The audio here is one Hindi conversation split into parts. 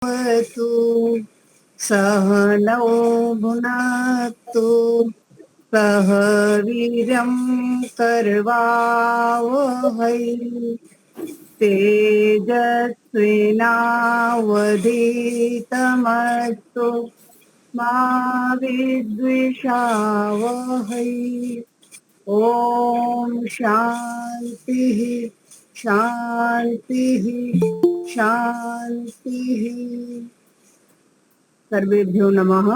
तु सहनौ भुनक्तु सह वीर्यं करवावहै तेजस्विनावधीतमस्तु मा विद्विषावहै। ओम शांति शांति शांति। सर्वेभ्यो नमः।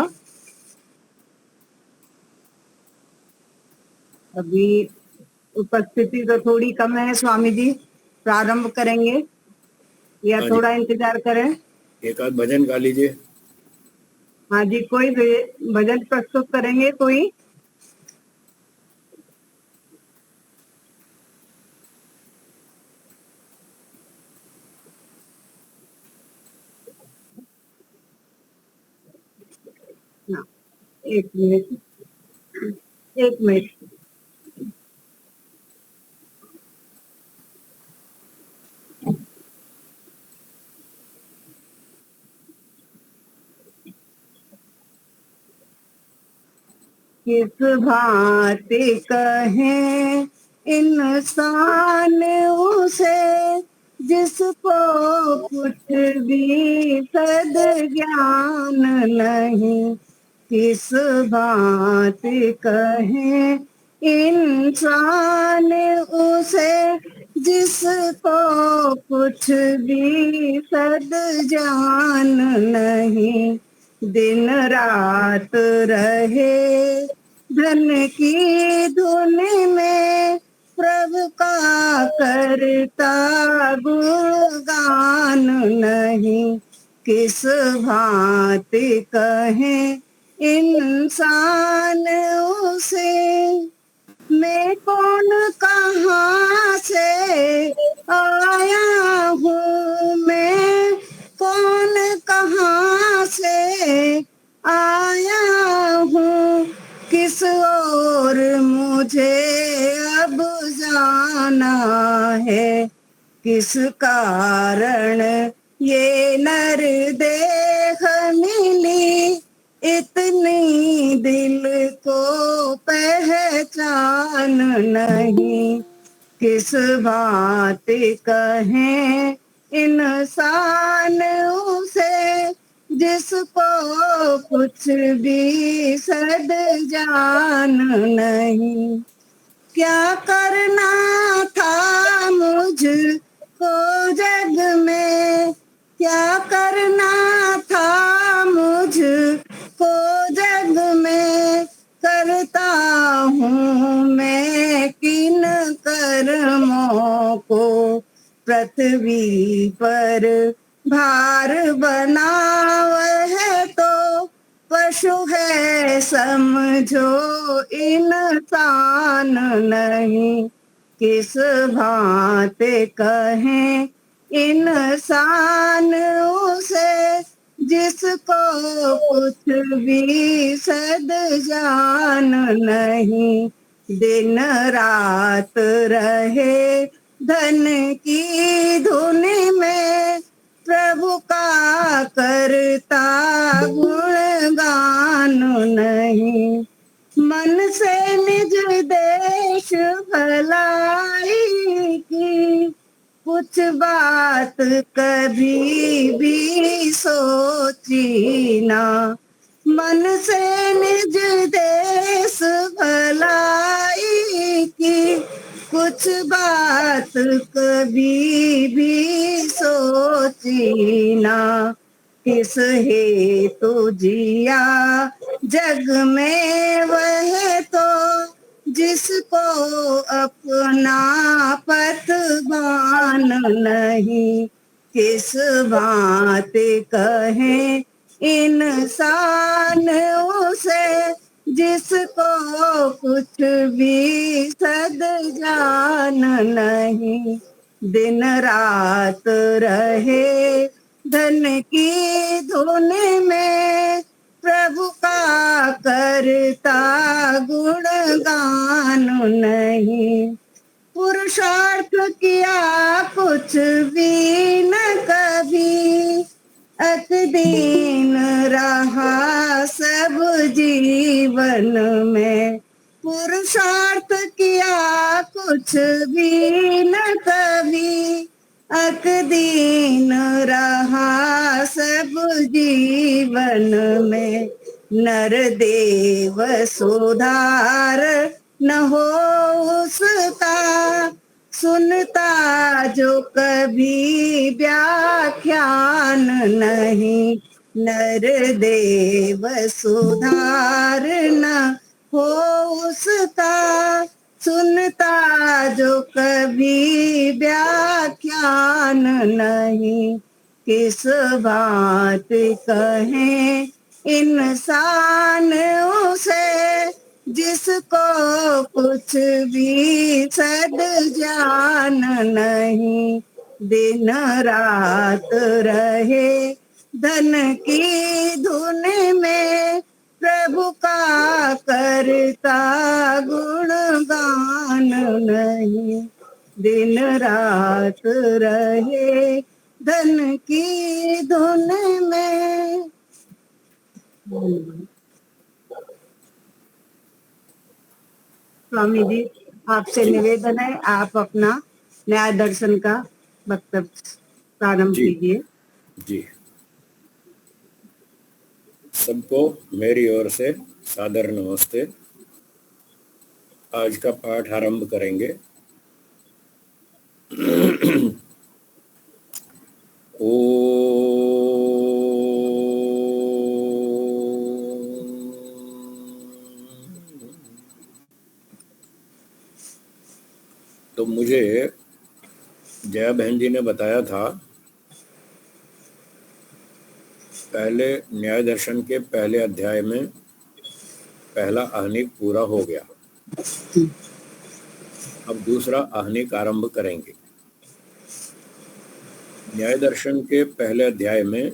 अभी उपस्थिति तो थोड़ी कम है स्वामी जी, प्रारंभ करेंगे या हाँ जी, थोड़ा इंतजार करें? एक आध भजन गा लीजिए। हाँ जी, कोई भजन प्रस्तुत करेंगे कोई? हाँ, एक मिनट एक मिनट। किस भांति कहें इंसान उसे, जिसको कुछ भी सद ज्ञान नहीं। किस भांति कहें इंसान उसे, जिसको कुछ भी सद ज्ञान नहीं। दिन रात रहे धन की धुन में, प्रभु का करता गुणगान नहीं। किस भांति कहें इंसान उसे, मैं कौन कहाँ से आया हूँ, मैं कौन कहाँ से आया हूँ, किस ओर मुझे अब जाना है। किस कारण ये नर देह मिली, इतनी दिल को पहचान नहीं। किस भांति कहें इंसान उसे, जिसको कुछ भी सद जान नहीं। क्या करना था मुझको जग में, क्या करना था मुझको जग में, करता हूँ मैं किन कर्मों को। पृथ्वी पर भार बनाव है तो पशु है समझो इंसान नहीं। किस भांति कहें इंसान उसे, जिसको कुछ भी सद जान नहीं। दिन रात रहे धन की धुन में, प्रभु का करता गुणगान नहीं। मन से निज देश भलाई की, कुछ बात कभी भी सोची ना। मन से निज देश भलाई की, कुछ बात कभी भी सोची ना। किस हेतु जिया जग में वह तो, जिसको अपना पतवान नहीं। किस भांति कहें इंसान उसे, जिसको कुछ भी सद जान नहीं। दिन रात रहे धन की धुन में, प्रभु का करता गुणगान नहीं। पुरुषार्थ किया कुछ भी न कभी, अति दिन रहा सब जीवन में, पुरुषार्थ किया कुछ भी न कभी। अक दिन रहा सब जीवन में, नर देव सुधार न हो उसका। सुनता जो कभी व्याख्यान नहीं, नर देव सुधार न हो उसका। सुनता जो कभी व्याख्यान नहीं, किस बात कहें इंसान उसे, जिसको कुछ भी सद ज्ञान नहीं। दिन रात रहे धन की धुन में, प्रभु का करता गुणगान नहीं। दिन रात रहे धन की धुन में। स्वामी जी, आपसे जी निवेदन है, आप अपना न्याय दर्शन का वक्तव्य प्रारंभ जी कीजिए। जी। सबको मेरी ओर से सादर नमस्ते। आज का पाठ आरंभ करेंगे। ओ तो मुझे जया बहन जी ने बताया था, पहले न्याय दर्शन के पहले अध्याय में पहला आहनिक पूरा हो गया। अब दूसरा आहनिक आरंभ करेंगे। न्याय दर्शन के पहले अध्याय में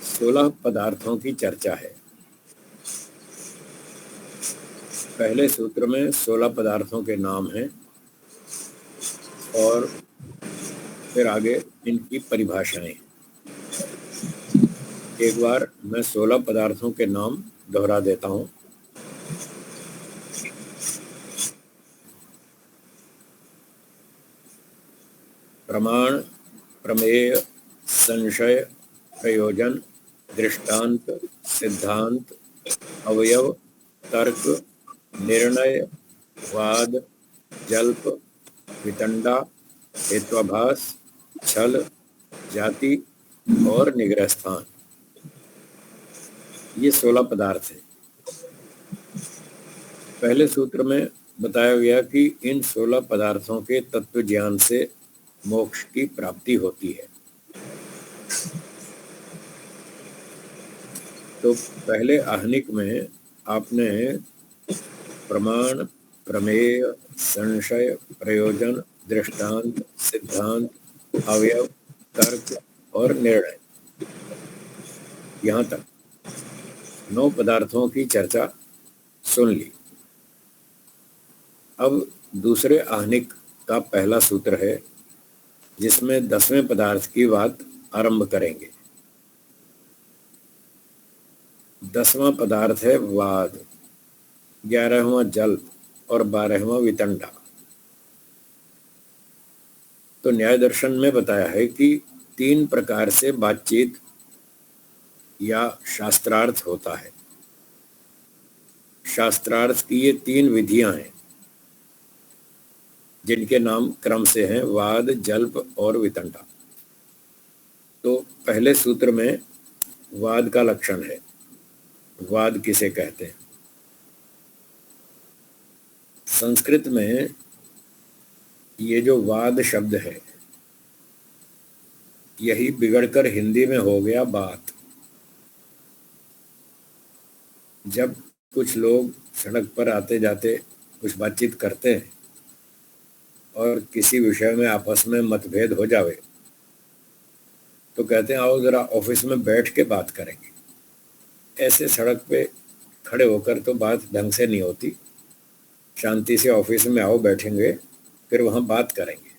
16 पदार्थों की चर्चा है। पहले सूत्र में 16 पदार्थों के नाम हैं और फिर आगे इनकी परिभाषाएं। एक बार मैं 16 पदार्थों के नाम दोहरा देता हूं। प्रमाण, प्रमेय, संशय, प्रयोजन, दृष्टांत, सिद्धांत, अवयव, तर्क, निर्णय, वाद, जल्प, वितंडा, हेत्वाभास, छल, जाति और निग्रह स्थान, ये 16 पदार्थ हैं। पहले सूत्र में बताया गया कि इन 16 पदार्थों के तत्व ज्ञान से मोक्ष की प्राप्ति होती है। तो पहले आहनिक में आपने प्रमाण, प्रमेय, संशय, प्रयोजन, दृष्टांत, सिद्धांत, अवयव, तर्क और निर्णय, यहाँ तक 9 पदार्थों की चर्चा सुन ली। अब दूसरे आहनिक का पहला सूत्र है, जिसमें 10वें पदार्थ की बात आरंभ करेंगे। 10वां पदार्थ है वाद, 11वां जल्प और 12वां वितंडा। तो न्याय दर्शन में बताया है कि 3 प्रकार से बातचीत या शास्त्रार्थ होता है। शास्त्रार्थ की ये 3 विधियां हैं, जिनके नाम क्रम से हैं वाद, जल्प और वितंडा। तो पहले सूत्र में वाद का लक्षण है। वाद किसे कहते हैं? संस्कृत में ये जो वाद शब्द है, यही बिगड़कर हिंदी में हो गया बात। जब कुछ लोग सड़क पर आते जाते कुछ बातचीत करते हैं और किसी विषय में आपस में मतभेद हो जावे, तो कहते हैं आओ जरा ऑफिस में बैठ के बात करेंगे। ऐसे सड़क पे खड़े होकर तो बात ढंग से नहीं होती। शांति से ऑफिस में आओ, बैठेंगे, फिर वहाँ बात करेंगे।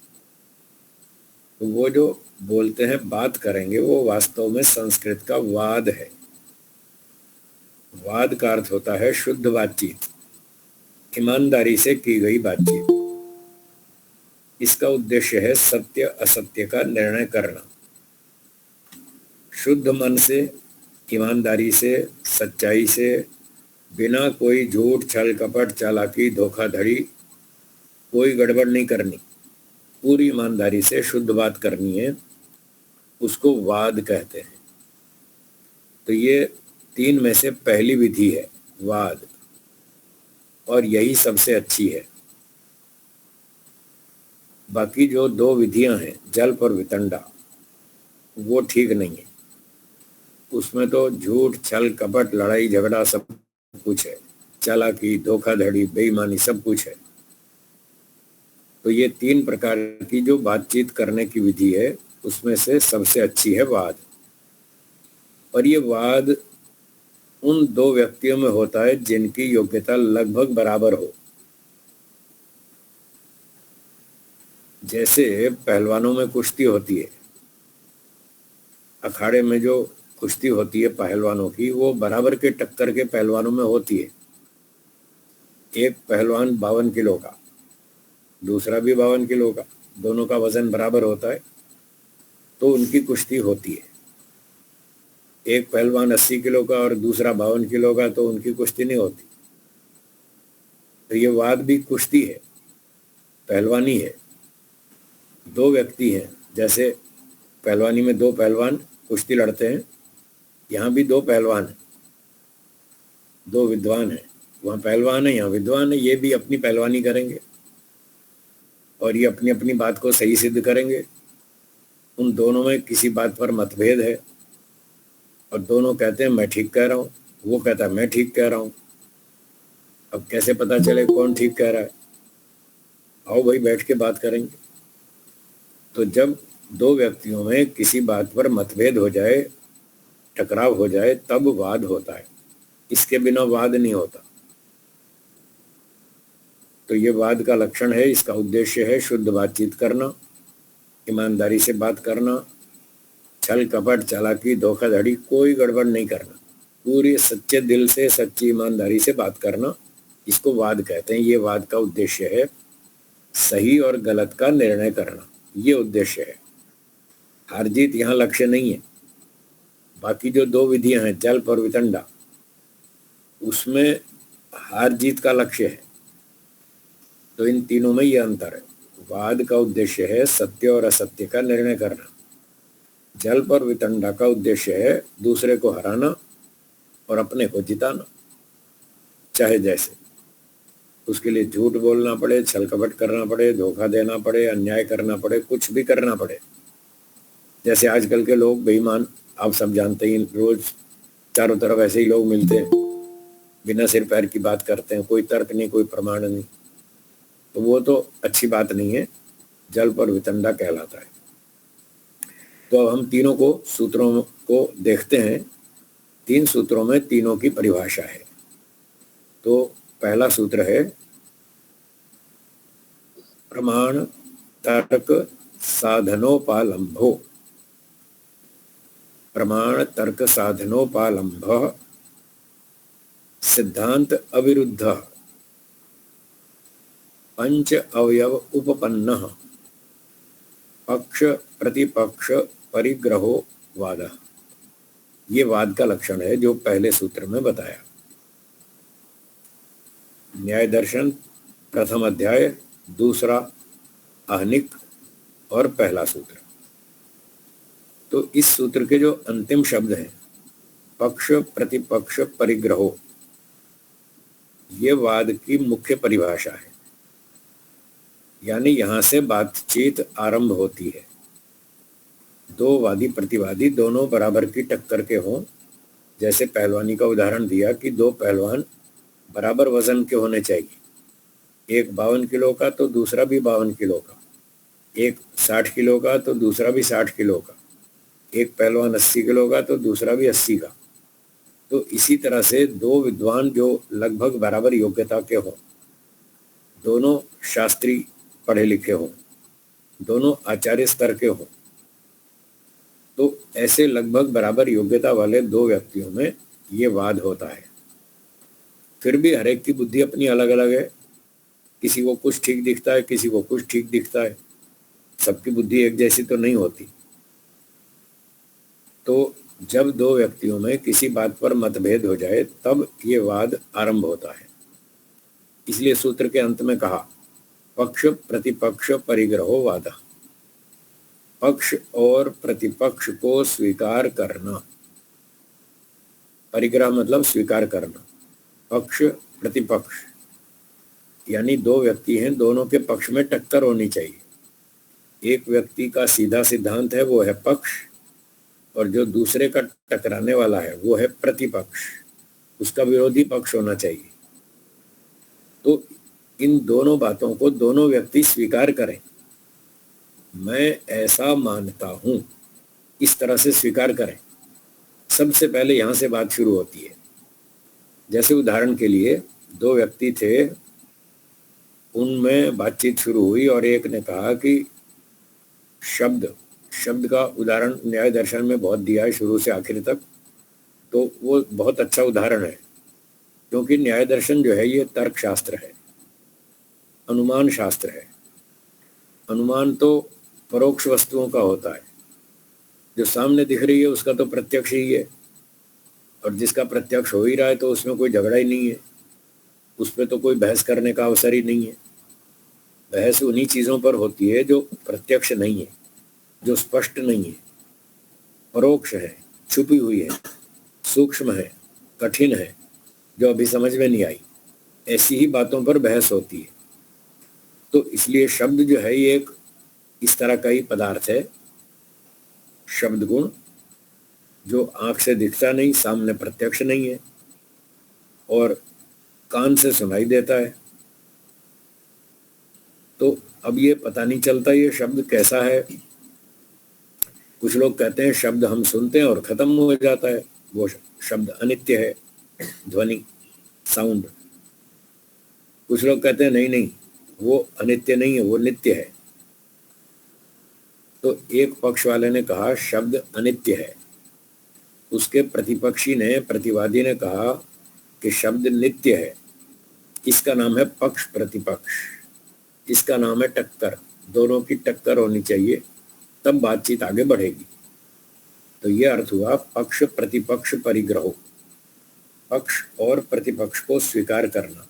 तो वो जो बोलते हैं बात करेंगे वो वास्तव में संस्कृत का वाद है। वाद का अर्थ होता है शुद्ध बातचीत, ईमानदारी से की गई बातचीत। इसका उद्देश्य है सत्य असत्य का निर्णय करना। शुद्ध मन से, ईमानदारी से, सच्चाई से, बिना कोई झूठ छल कपट चालाकी धोखाधड़ी, कोई गड़बड़ नहीं करनी, पूरी ईमानदारी से शुद्ध बात करनी है, उसको वाद कहते हैं। तो ये 3 में से पहली विधि है वाद, और यही सबसे अच्छी है। बाकी जो 2 विधियां हैं जल्प और वितंडा, वो ठीक नहीं है। उसमें तो झूठ छल कपट लड़ाई झगड़ा सब कुछ है, चालाकी धोखाधड़ी बेईमानी सब कुछ है। तो ये 3 प्रकार की जो बातचीत करने की विधि है उसमें से सबसे अच्छी है वाद। और ये वाद उन 2 व्यक्तियों में होता है जिनकी योग्यता लगभग बराबर हो। जैसे पहलवानों में कुश्ती होती है, अखाड़े में जो कुश्ती होती है पहलवानों की, वो बराबर के टक्कर के पहलवानों में होती है। एक पहलवान 52 किलो का, दूसरा भी 52 किलो का, दोनों का वजन बराबर होता है तो उनकी कुश्ती होती है। एक पहलवान 80 किलो का और दूसरा 52 किलो का, तो उनकी कुश्ती नहीं होती। तो ये वाद भी कुश्ती है, पहलवानी है। 2 व्यक्ति हैं, जैसे पहलवानी में 2 पहलवान कुश्ती लड़ते हैं, यहाँ भी 2 पहलवान हैं, 2 विद्वान हैं। वहाँ पहलवान है, यहाँ विद्वान है। ये भी अपनी पहलवानी करेंगे और ये अपनी अपनी बात को सही सिद्ध करेंगे। उन दोनों में किसी बात पर मतभेद है और दोनों कहते हैं मैं ठीक कह रहा हूँ, वो कहता है मैं ठीक कह रहा हूँ। अब कैसे पता चले कौन ठीक कह रहा है? आओ भाई बैठ के बात करेंगे। तो जब 2 व्यक्तियों में किसी बात पर मतभेद हो जाए, टकराव हो जाए, तब वाद होता है। इसके बिना वाद नहीं होता। तो ये वाद का लक्षण है। इसका उद्देश्य है शुद्ध बातचीत करना, ईमानदारी से बात करना, छल कपट चालाकी धोखाधड़ी कोई गड़बड़ नहीं करना, पूरी सच्चे दिल से सच्ची ईमानदारी से बात करना। इसको वाद कहते हैं। ये वाद का उद्देश्य है सही और गलत का निर्णय करना, ये उद्देश्य है। हार जीत यहाँ लक्ष्य नहीं है। बाकी जो 2 विधियां हैं जल्प और वितंडा, उसमें हार जीत का लक्ष्य है। तो इन तीनों में ये अंतर है। वाद का उद्देश्य है सत्य और असत्य का निर्णय करना। जल्प और वितंडा का उद्देश्य है दूसरे को हराना और अपने को जिताना, चाहे जैसे। उसके लिए झूठ बोलना पड़े, छल कपट करना पड़े, धोखा देना पड़े, अन्याय करना पड़े, कुछ भी करना पड़े। जैसे आजकल के लोग बेईमान, आप सब जानते ही, रोज चारों तरफ ऐसे ही लोग मिलते हैं, बिना सिर पैर की बात करते हैं, कोई तर्क नहीं, कोई प्रमाण नहीं। तो वो तो अच्छी बात नहीं है, जल्प और वितंडा कहलाता है। तो अब हम तीनों को सूत्रों को देखते हैं। 3 सूत्रों में तीनों की परिभाषा है। तो पहला सूत्र है प्रमाण तर्क साधनोपालंभो। प्रमाण तर्क साधनोपालंभ सिद्धांत अविरुद्ध पंच अवयव उपपन्न पक्ष प्रतिपक्ष परिग्रहो वाद। ये वाद का लक्षण है जो पहले सूत्र में बताया। न्याय दर्शन प्रथम अध्याय, दूसरा आहनिक और पहला सूत्र। तो इस सूत्र के जो अंतिम शब्द हैं पक्ष प्रतिपक्ष परिग्रहो, ये वाद की मुख्य परिभाषा है। यानी यहां से बातचीत आरंभ होती है। 2 वादी प्रतिवादी दोनों बराबर की टक्कर के हों। जैसे पहलवानी का उदाहरण दिया कि 2 पहलवान बराबर वजन के होने चाहिए, एक 52 किलो का तो दूसरा भी 52 किलो का, एक 60 किलो का तो दूसरा भी 60 किलो का, एक पहलवान 80 किलो का तो दूसरा भी 80 का। तो इसी तरह से 2 विद्वान जो लगभग बराबर योग्यता के हों, दोनों शास्त्री पढ़े लिखे हों, दोनों आचार्य स्तर के हों, तो ऐसे लगभग बराबर योग्यता वाले दो व्यक्तियों में ये वाद होता है। फिर भी हर एक की बुद्धि अपनी अलग अलग है, किसी को कुछ ठीक दिखता है, किसी को कुछ ठीक दिखता है, सबकी बुद्धि एक जैसी तो नहीं होती। तो जब दो व्यक्तियों में किसी बात पर मतभेद हो जाए तब ये वाद आरंभ होता है। इसलिए सूत्र के अंत में कहा, पक्ष प्रतिपक्ष परिग्रहो वाद। पक्ष और प्रतिपक्ष को स्वीकार करना, परिग्रह मतलब स्वीकार करना, पक्ष प्रतिपक्ष यानी दो व्यक्ति हैं, दोनों के पक्ष में टक्कर होनी चाहिए। एक व्यक्ति का सीधा सिद्धांत है वो है पक्ष, और जो दूसरे का टकराने वाला है वो है प्रतिपक्ष, उसका विरोधी पक्ष होना चाहिए। तो इन दोनों बातों को दोनों व्यक्ति स्वीकार करें। मैं ऐसा मानता हूं, इस तरह से स्वीकार करें। सबसे पहले यहां से बात शुरू होती है। जैसे उदाहरण के लिए दो व्यक्ति थे, उनमें बातचीत शुरू हुई और एक ने कहा कि शब्द का उदाहरण न्याय दर्शन में बहुत दिया है शुरू से आखिर तक, तो वो बहुत अच्छा उदाहरण है, क्योंकि न्याय दर्शन जो है ये तर्क शास्त्र है, अनुमान शास्त्र है। अनुमान तो परोक्ष वस्तुओं का होता है, जो सामने दिख रही है उसका तो प्रत्यक्ष ही है, और जिसका प्रत्यक्ष हो ही रहा है तो उसमें कोई झगड़ा ही नहीं है, उस पर तो कोई बहस करने का अवसर ही नहीं है। बहस उन्हीं चीज़ों पर होती है जो प्रत्यक्ष नहीं है, जो स्पष्ट नहीं है, परोक्ष है, छुपी हुई है, सूक्ष्म है, कठिन है, जो अभी समझ में नहीं आई। ऐसी ही बातों पर बहस होती है। तो इसलिए शब्द जो है ये एक इस तरह का ही पदार्थ है, शब्द गुण, जो आंख से दिखता नहीं, सामने प्रत्यक्ष नहीं है और कान से सुनाई देता है। तो अब ये पता नहीं चलता ये शब्द कैसा है। कुछ लोग कहते हैं शब्द हम सुनते हैं और खत्म हो जाता है, वो शब्द अनित्य है, ध्वनि, साउंड। कुछ लोग कहते हैं नहीं नहीं, वो अनित्य नहीं है, वो नित्य है। तो एक पक्ष वाले ने कहा शब्द अनित्य है, उसके प्रतिपक्षी ने, प्रतिवादी ने कहा कि शब्द नित्य है। इसका नाम है पक्ष प्रतिपक्ष, इसका नाम है टक्कर। दोनों की टक्कर होनी चाहिए, तब बातचीत आगे बढ़ेगी। तो ये अर्थ हुआ पक्ष प्रतिपक्ष परिग्रहो, पक्ष और प्रतिपक्ष को स्वीकार करना।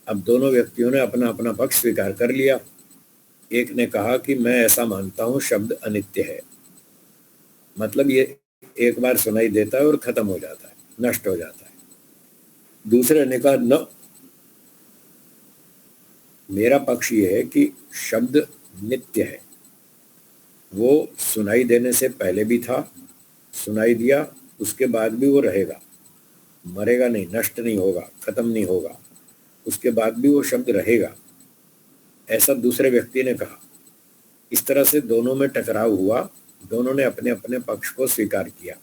अब दोनों व्यक्तियों ने अपना अपना पक्ष स्वीकार कर लिया। एक ने कहा कि मैं ऐसा मानता हूं शब्द अनित्य है, मतलब ये एक बार सुनाई देता है और खत्म हो जाता है, नष्ट हो जाता है। दूसरे ने कहा न, मेरा पक्ष ये है कि शब्द नित्य है, वो सुनाई देने से पहले भी था, सुनाई दिया, उसके बाद भी वो रहेगा, मरेगा नहीं, नष्ट नहीं होगा, खत्म नहीं होगा, उसके बाद भी वो शब्द रहेगा, ऐसा दूसरे व्यक्ति ने कहा। इस तरह से दोनों में टकराव हुआ, दोनों ने अपने अपने पक्ष को स्वीकार किया।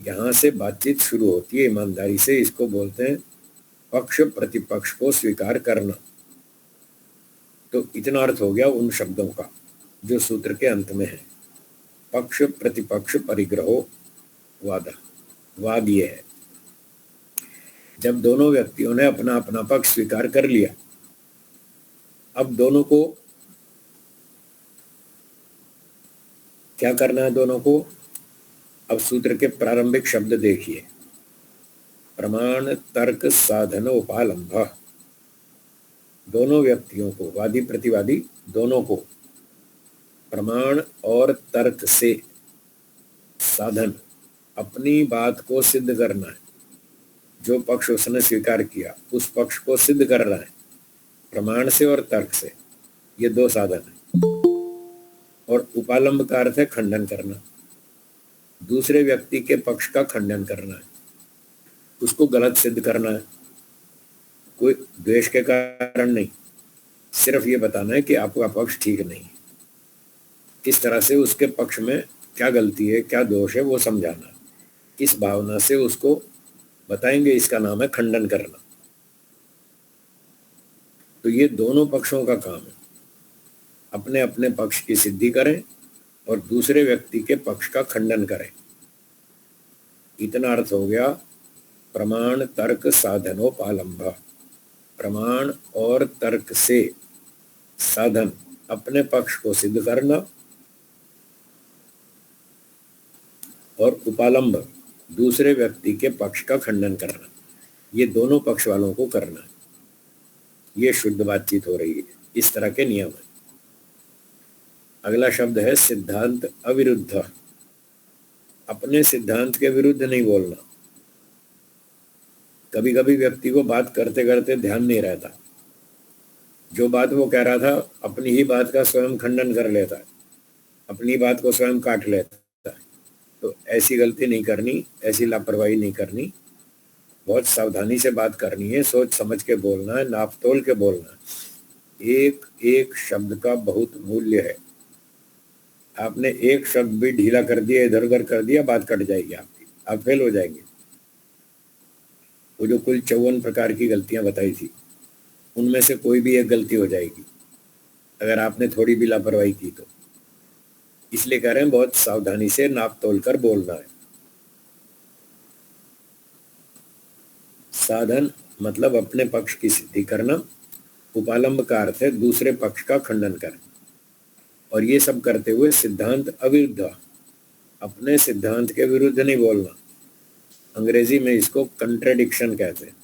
यहाँ से बातचीत शुरू होती है ईमानदारी से। इसको बोलते हैं पक्ष प्रतिपक्ष को स्वीकार करना। तो इतना अर्थ हो गया उन शब्दों का जो सूत्र के अंत में है, पक्ष प्रतिपक्ष परिग्रहो वाद। वाद ये है, जब दोनों व्यक्तियों ने अपना अपना पक्ष स्वीकार कर लिया, अब दोनों को क्या करना है? दोनों को अब सूत्र के प्रारंभिक शब्द देखिए, प्रमाण तर्क साधन उपालंभ। दोनों व्यक्तियों को, वादी प्रतिवादी दोनों को, प्रमाण और तर्क से, साधन, अपनी बात को सिद्ध करना है। जो पक्ष उसने स्वीकार किया उस पक्ष को सिद्ध कर रहा है प्रमाण से और तर्क से, ये दो साधन है। और उपालंब का अर्थ है खंडन करना, दूसरे व्यक्ति के पक्ष का खंडन करना है, उसको गलत सिद्ध करना है। कोई द्वेष के कारण नहीं, सिर्फ ये बताना है कि आपका पक्ष ठीक नहीं है। इस तरह से उसके पक्ष में क्या गलती है, क्या दोष है, वो समझाना। इस भावना से उसको बताएंगे, इसका नाम है खंडन करना। तो ये दोनों पक्षों का काम है। अपने अपने पक्ष की सिद्धि करें और दूसरे व्यक्ति के पक्ष का खंडन करें। इतना अर्थ हो गया प्रमाण तर्क साधनोपालंभ। प्रमाण और तर्क से साधन अपने पक्ष को सिद्ध करना और उपालंभ दूसरे व्यक्ति के पक्ष का खंडन करना, ये दोनों पक्ष वालों को करना है। ये शुद्ध बातचीत हो रही है, इस तरह के नियम है। अगला शब्द है सिद्धांत अविरुद्ध। अपने सिद्धांत के विरुद्ध नहीं बोलना। कभी कभी व्यक्ति को बात करते करते ध्यान नहीं रहता, जो बात वो कह रहा था अपनी ही बात का स्वयं खंडन कर लेता है, अपनी बात को स्वयं काट लेता है। तो ऐसी गलती नहीं करनी, ऐसी लापरवाही नहीं करनी। बहुत सावधानी से बात करनी है, सोच समझ के बोलना है, नाप तोल के बोलना है। एक एक शब्द का बहुत मूल्य है। आपने एक शब्द भी ढीला कर दिया, इधर उधर कर दिया, बात कट जाएगी आपकी, आप फेल हो जाएंगे। वो जो कुल 54 प्रकार की गलतियां बताई थी, उनमें से कोई भी एक गलती हो जाएगी अगर आपने थोड़ी भी लापरवाही की तो। इसलिए कह रहे हैं बहुत सावधानी से नाप तोल कर बोलना है। साधन मतलब अपने पक्ष की सिद्धि करना, उपालंब का अर्थ है दूसरे पक्ष का खंडन करना। और ये सब करते हुए सिद्धांत अविरुद्ध, अपने सिद्धांत के विरुद्ध नहीं बोलना। अंग्रेजी में इसको कंट्राडिक्शन कहते हैं।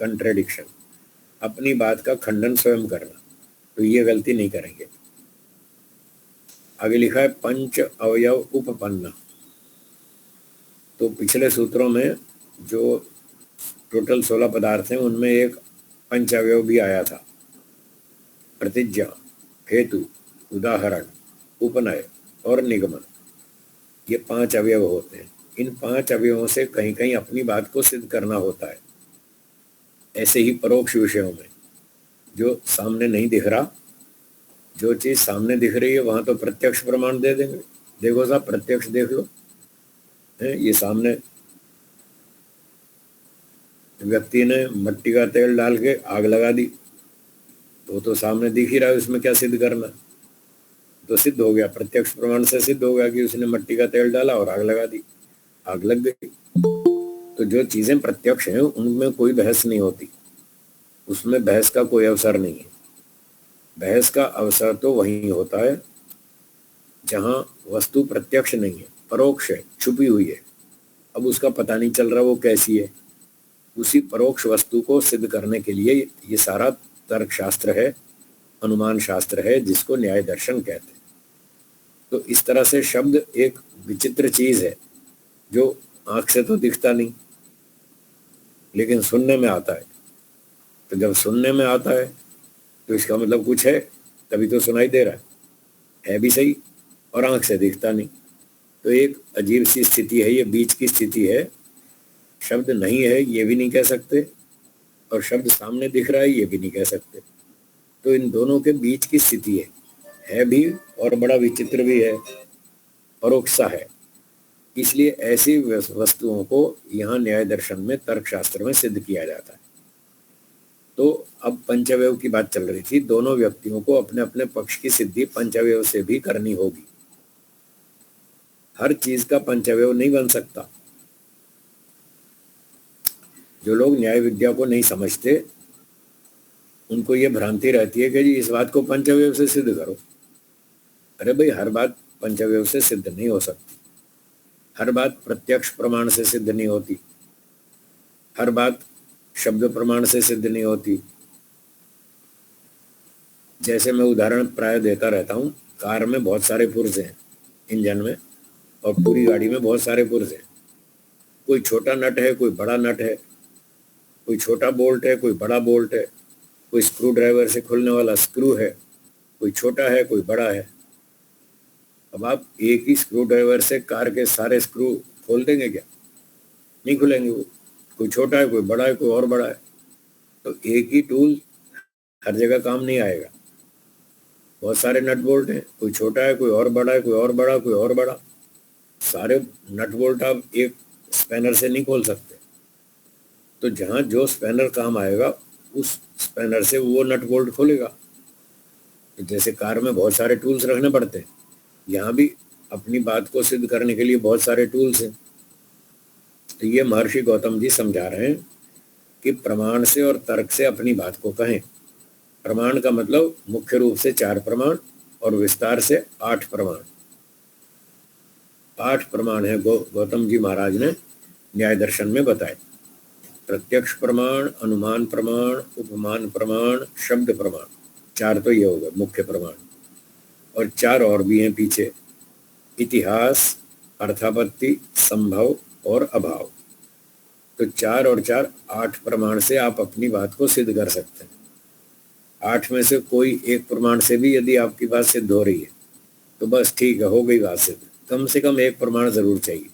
कंट्राडिक्शन, अपनी बात का खंडन स्वयं करना, तो ये गलती नहीं करेंगे। आगे लिखा है पंच अवयव उपपन्न। तो पिछले सूत्रों में जो टोटल 16 पदार्थ हैं उनमें एक पंच अवयव भी आया था। प्रतिज्ञा, हेतु, उदाहरण, उपनय और निगमन, ये 5 अवयव होते हैं। इन 5 अवयवों से कहीं कहीं अपनी बात को सिद्ध करना होता है। ऐसे ही परोक्ष विषयों में जो सामने नहीं दिख रहा, जो चीज सामने दिख रही है वहां तो प्रत्यक्ष प्रमाण दे देंगे। देखो साहब, प्रत्यक्ष देख लो, ये सामने व्यक्ति ने मट्टी का तेल डाल के आग लगा दी, तो सामने दिख ही रहा है, उसमें क्या सिद्ध करना, तो सिद्ध हो गया, प्रत्यक्ष प्रमाण से सिद्ध हो गया कि उसने मट्टी का तेल डाला और आग लगा दी, आग लग गई। तो जो चीजें प्रत्यक्ष हैं उनमें कोई बहस नहीं होती, उसमें बहस का कोई अवसर नहीं है। बहस का अवसर तो वहीं होता है जहां वस्तु प्रत्यक्ष नहीं है, परोक्ष है, छुपी हुई है, अब उसका पता नहीं चल रहा वो कैसी है। उसी परोक्ष वस्तु को सिद्ध करने के लिए ये सारा तर्क शास्त्र है, अनुमान शास्त्र है, जिसको न्याय दर्शन कहते हैं। तो इस तरह से शब्द एक विचित्र चीज है जो आंख से तो दिखता नहीं लेकिन सुनने में आता है। तो जब सुनने में आता है तो इसका मतलब कुछ है, तभी तो सुनाई दे रहा है भी सही, और आंख से दिखता नहीं। तो एक अजीब सी स्थिति है, ये बीच की स्थिति है। शब्द नहीं है ये भी नहीं कह सकते, और शब्द सामने दिख रहा है ये भी नहीं कह सकते। तो इन दोनों के बीच की स्थिति है भी और बड़ा विचित्र भी है, परोक्ष है। इसलिए ऐसी वस्तुओं को यहाँ न्याय दर्शन में, तर्क शास्त्र में सिद्ध किया जाता है। तो अब पंचअवयव की बात चल रही थी। दोनों व्यक्तियों को अपने अपने पक्ष की सिद्धि पंचअवयव से भी करनी होगी। हर चीज का पंचअवयव नहीं बन सकता। जो लोग न्याय विद्या को नहीं समझते उनको ये भ्रांति रहती है कि जी इस बात को पंचअवयव से सिद्ध करो। अरे भाई, हर बात पंचअवयव से सिद्ध नहीं हो सकती, हर बात प्रत्यक्ष प्रमाण से सिद्ध नहीं होती, हर बात शब्द प्रमाण से सिद्ध नहीं होती। जैसे मैं उदाहरण प्राय देता रहता हूँ, कार में बहुत सारे पुर्जे हैं इंजन में, और पूरी गाड़ी में बहुत सारे पुर्जे हैं। कोई छोटा नट है, कोई बड़ा नट है, कोई छोटा बोल्ट है, कोई बड़ा बोल्ट है, कोई स्क्रू ड्राइवर से खुलने वाला स्क्रू है, कोई छोटा है, कोई बड़ा है। अब आप एक ही स्क्रू ड्राइवर से कार के सारे स्क्रू खोल देंगे क्या? नहीं खुलेंगे। वो कोई छोटा है, कोई बड़ा है, कोई और बड़ा है। तो एक ही टूल हर जगह काम नहीं आएगा। बहुत सारे नट बोल्ट हैं, कोई छोटा है, कोई और बड़ा है, कोई और बड़ा, कोई और बड़ा। सारे नट बोल्ट आप एक स्पैनर से नहीं खोल सकते। तो जहां जो स्पैनर काम आएगा उस स्पैनर से वो नट बोल्ट खोलेगा। जैसे कार में बहुत सारे टूल्स रखने पड़ते हैं, यहाँ भी अपनी बात को सिद्ध करने के लिए बहुत सारे टूल्स हैं। तो ये महर्षि गौतम जी समझा रहे हैं कि प्रमाण से और तर्क से अपनी बात को कहें। प्रमाण का मतलब मुख्य रूप से 4 प्रमाण और विस्तार से 8 प्रमाण। 8 प्रमाण है गौतम जी महाराज ने न्याय दर्शन में बताए। प्रत्यक्ष प्रमाण, अनुमान प्रमाण, उपमान प्रमाण, शब्द प्रमाण, 4 तो ये हो गए मुख्य प्रमाण, और 4 और भी हैं पीछे, इतिहास, अर्थापत्ति, संभव और अभाव। तो 4 और 4 8 प्रमाण से आप अपनी बात को सिद्ध कर सकते हैं। 8 में से कोई एक प्रमाण से भी यदि आपकी बात सिद्ध हो रही है तो बस ठीक है, हो गई बात सिद्ध। कम से कम एक प्रमाण जरूर चाहिए।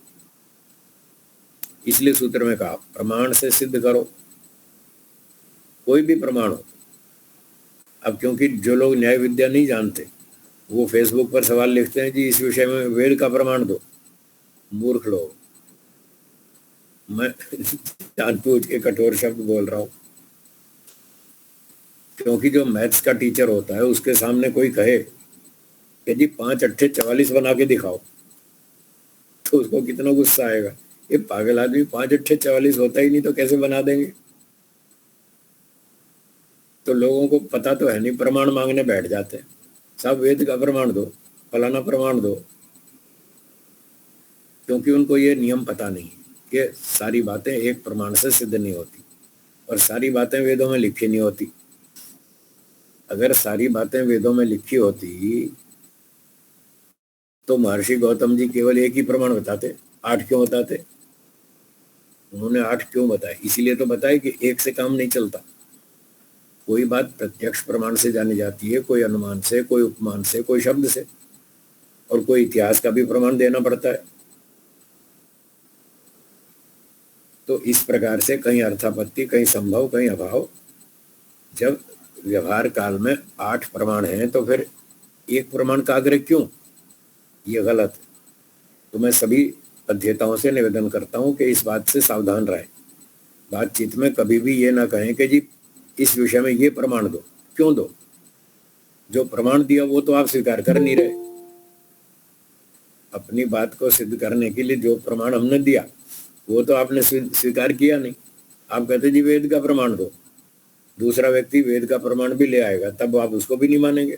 इसलिए सूत्र में कहा प्रमाण से सिद्ध करो, कोई भी प्रमाण हो। अब क्योंकि जो लोग न्याय विद्या नहीं जानते वो फेसबुक पर सवाल लिखते हैं जी इस विषय में वेद का प्रमाण दो। मूर्ख लोग, मैं जानबूझ के कठोर शब्द बोल रहा हूं, क्योंकि जो मैथ्स का टीचर होता है उसके सामने कोई कहे कि जी 5 अट्ठे 44 बना के दिखाओ, तो उसको कितना गुस्सा आएगा। ये पागल आदमी, 5 अट्ठे 44 होता ही नहीं तो कैसे बना देंगे। तो लोगों को पता तो है नहीं, प्रमाण मांगने बैठ जाते हैं। सब वेद का प्रमाण दो, फलाना प्रमाण दो, क्योंकि उनको ये नियम पता नहीं कि सारी बातें एक प्रमाण से सिद्ध नहीं होती और सारी बातें वेदों में लिखी नहीं होती। अगर सारी बातें वेदों में लिखी होती तो महर्षि गौतम जी केवल एक ही प्रमाण बताते, 8 क्यों बताते? उन्होंने 8 क्यों बताए? इसीलिए तो बताए कि एक से काम नहीं चलता। कोई बात प्रत्यक्ष प्रमाण से जानी जाती है, कोई अनुमान से, कोई उपमान से, कोई शब्द से, और कोई इतिहास का भी प्रमाण देना पड़ता है। तो इस प्रकार से कहीं अर्थापत्ति, कहीं संभव, कहीं अभाव। जब व्यवहार काल में 8 प्रमाण हैं तो फिर एक प्रमाण का आग्रह क्यों? ये गलत है। तो मैं सभी अध्येताओं से निवेदन करता हूं कि इस बात से सावधान रहें। बातचीत में कभी भी ये ना कहें कि जी इस विषय में ये प्रमाण दो। क्यों दो? जो प्रमाण दिया वो तो आप स्वीकार कर नहीं रहे। अपनी बात को सिद्ध करने के लिए जो प्रमाण हमने दिया वो तो आपने स्वीकार किया नहीं। आप कहते जी वेद का प्रमाण दो, दूसरा व्यक्ति वेद का प्रमाण भी ले आएगा, तब आप उसको भी नहीं मानेंगे।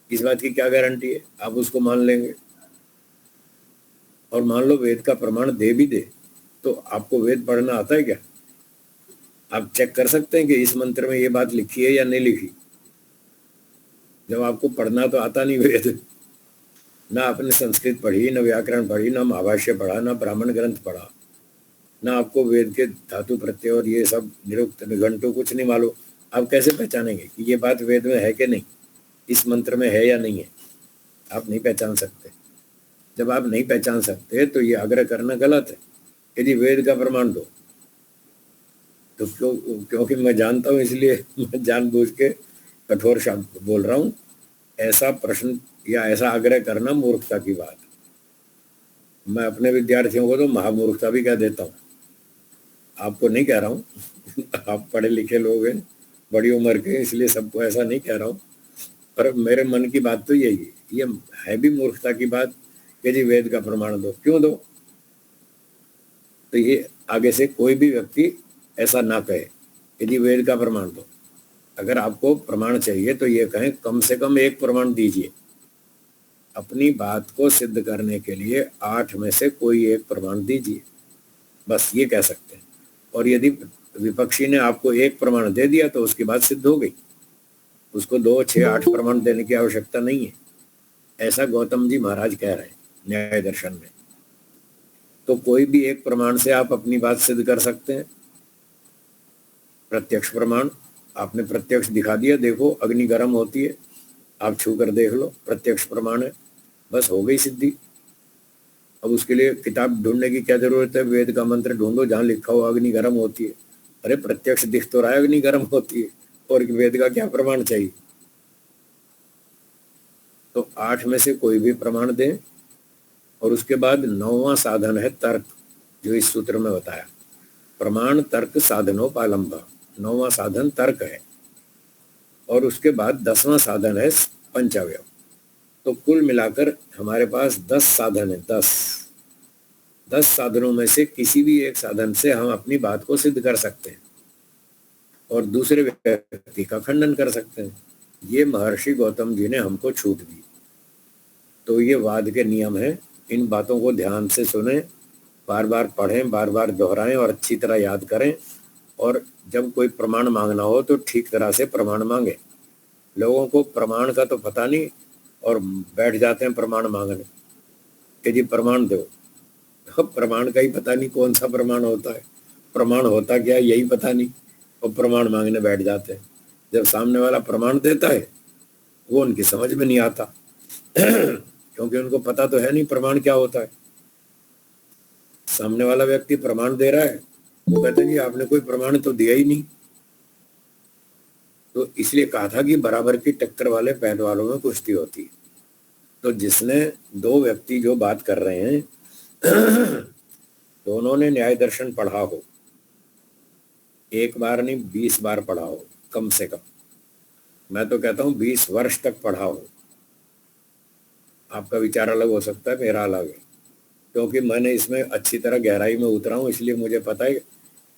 इस बात की क्या गारंटी है आप उसको मान लेंगे? और मान लो वेद का प्रमाण दे भी दे तो आपको वेद पढ़ना आता है क्या? आप चेक कर सकते हैं कि इस मंत्र में ये बात लिखी है या नहीं लिखी? जब आपको पढ़ना तो आता नहीं वेद, ना आपने संस्कृत पढ़ी, ना व्याकरण पढ़ी, ना महाभाष्य पढ़ा, ना ब्राह्मण ग्रंथ पढ़ा, ना आपको वेद के धातु प्रत्यय और ये सब निरुक्त निघंटु कुछ नहीं मालूम, आप कैसे पहचानेंगे कि ये बात वेद में है कि नहीं, इस मंत्र में है या नहीं है? आप नहीं पहचान सकते। जब आप नहीं पहचान सकते तो ये आग्रह करना गलत है कि जी वेद का प्रमाण दो। तो क्योंकि मैं जानता हूँ इसलिए मैं जानबूझ के कठोर शब्द बोल रहा हूँ। ऐसा प्रश्न या ऐसा आग्रह करना मूर्खता की बात है। मैं अपने विद्यार्थियों को तो महामूर्खता भी कह देता हूँ, आपको नहीं कह रहा हूँ आप पढ़े लिखे लोग हैं, बड़ी उम्र के, इसलिए सबको ऐसा नहीं कह रहा हूँ, पर मेरे मन की बात तो यही है। ये है भी मूर्खता की बात कि जी वेद का प्रमाण दो। क्यों दो? तो ये आगे से कोई भी व्यक्ति ऐसा ना कहे कि जी वेद का प्रमाण दो। अगर आपको प्रमाण चाहिए तो ये कहें कम से कम एक प्रमाण दीजिए। अपनी बात को सिद्ध करने के लिए 8 में से कोई एक प्रमाण दीजिए, बस ये कह सकते हैं। और यदि विपक्षी ने आपको एक प्रमाण दे दिया तो उसकी बात सिद्ध हो गई, उसको 2, 6, 8 प्रमाण देने की आवश्यकता नहीं है। ऐसा गौतम जी महाराज कह रहे हैं न्याय दर्शन में। तो कोई भी एक प्रमाण से आप अपनी बात सिद्ध कर सकते हैं। प्रत्यक्ष प्रमाण, आपने प्रत्यक्ष दिखा दिया, देखो अग्नि गर्म होती है, आप छू कर देख लो, प्रत्यक्ष प्रमाण है, बस हो गई सिद्धि। अब उसके लिए किताब ढूंढने की क्या जरूरत है? वेद का मंत्र ढूंढो जहां लिखा हो अग्नि गर्म होती है। अरे प्रत्यक्ष दिख तो रहा है अग्नि गर्म होती है, और वेद का क्या प्रमाण चाहिए? तो 8 में से कोई भी प्रमाण दें। और उसके बाद 9वां साधन है तर्क, जो इस सूत्र में बताया। प्रमाण तर्क साधनोपालंब, 9वां साधन तर्क है। और उसके बाद 10वां साधन है पंचावयव। तो कुल मिलाकर हमारे पास 10 साधन है। 10 साधनों में से किसी भी एक साधन से हम अपनी बात को सिद्ध कर सकते हैं और दूसरे व्यक्ति का खंडन कर सकते हैं। ये महर्षि गौतम जी ने हमको छूट दी। तो ये वाद के नियम है। इन बातों को ध्यान से सुने, बार बार पढ़ें, बार बार दोहराएं और अच्छी तरह याद करें। और जब कोई प्रमाण मांगना हो तो ठीक तरह से प्रमाण मांगे। लोगों को प्रमाण का तो पता नहीं और बैठ जाते हैं प्रमाण मांगने कि जी प्रमाण दो। अब प्रमाण का ही पता नहीं कौन सा प्रमाण होता है, प्रमाण होता क्या यही पता नहीं, और प्रमाण मांगने बैठ जाते हैं। जब सामने वाला प्रमाण देता है वो उनकी समझ में नहीं आता क्योंकि उनको पता तो है नहीं प्रमाण क्या होता है। सामने वाला व्यक्ति प्रमाण दे रहा है, वो कहते हैं कि आपने कोई प्रमाण तो दिया ही नहीं। तो इसलिए कहा था कि बराबर की टक्कर वाले पहलवानों में कुश्ती होती है। तो जिसने दो व्यक्ति जो बात कर रहे हैं दोनों ने न्याय दर्शन पढ़ा हो, एक बार नहीं 20 बार पढ़ा हो कम से कम। मैं तो कहता हूँ 20 वर्ष तक पढ़ा हो। आपका विचार अलग हो सकता है, मेरा अलग है, क्योंकि मैंने इसमें अच्छी तरह गहराई में उतरा हूँ। इसलिए मुझे पता है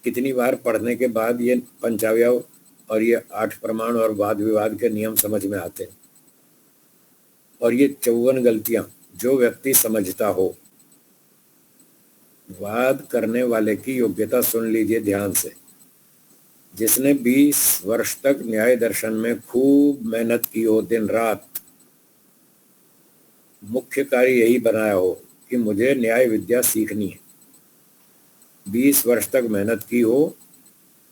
कितनी बार पढ़ने के बाद ये पंचावयव और ये 8 प्रमाण और वाद विवाद के नियम समझ में आते हैं। और ये 54 गलतियां जो व्यक्ति समझता हो। वाद करने वाले की योग्यता सुन लीजिए ध्यान से। जिसने 20 वर्ष तक न्याय दर्शन में खूब मेहनत की हो, दिन रात, मुख्य कार्य यही बनाया हो कि मुझे न्याय विद्या सीखनी है, 20 वर्ष तक मेहनत की हो,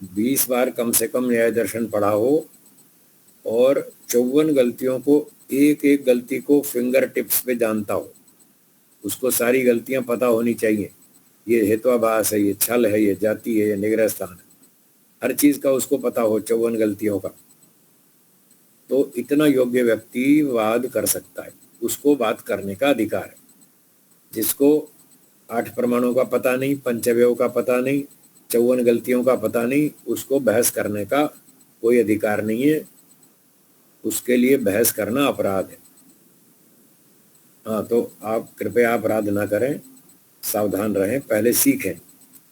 20 बार कम से कम न्याय दर्शन पढ़ा हो और 54 गलतियों को, एक एक गलती को फिंगर टिप्स पे जानता हो, उसको सारी गलतियां पता होनी चाहिए। ये हेत्वाभास है, ये छल है, ये जाति है, ये निग्रह स्थान है, हर चीज का उसको पता हो, 54 गलतियों का। तो इतना योग्य व्यक्ति वाद कर सकता है, उसको बात करने का अधिकार है। जिसको 8 प्रमाणों का पता नहीं, पंचवयव का पता नहीं, 54 गलतियों का पता नहीं, उसको बहस करने का कोई अधिकार नहीं है। उसके लिए बहस करना अपराध है। हाँ, तो आप कृपया अपराध ना करें, सावधान रहें, पहले सीखें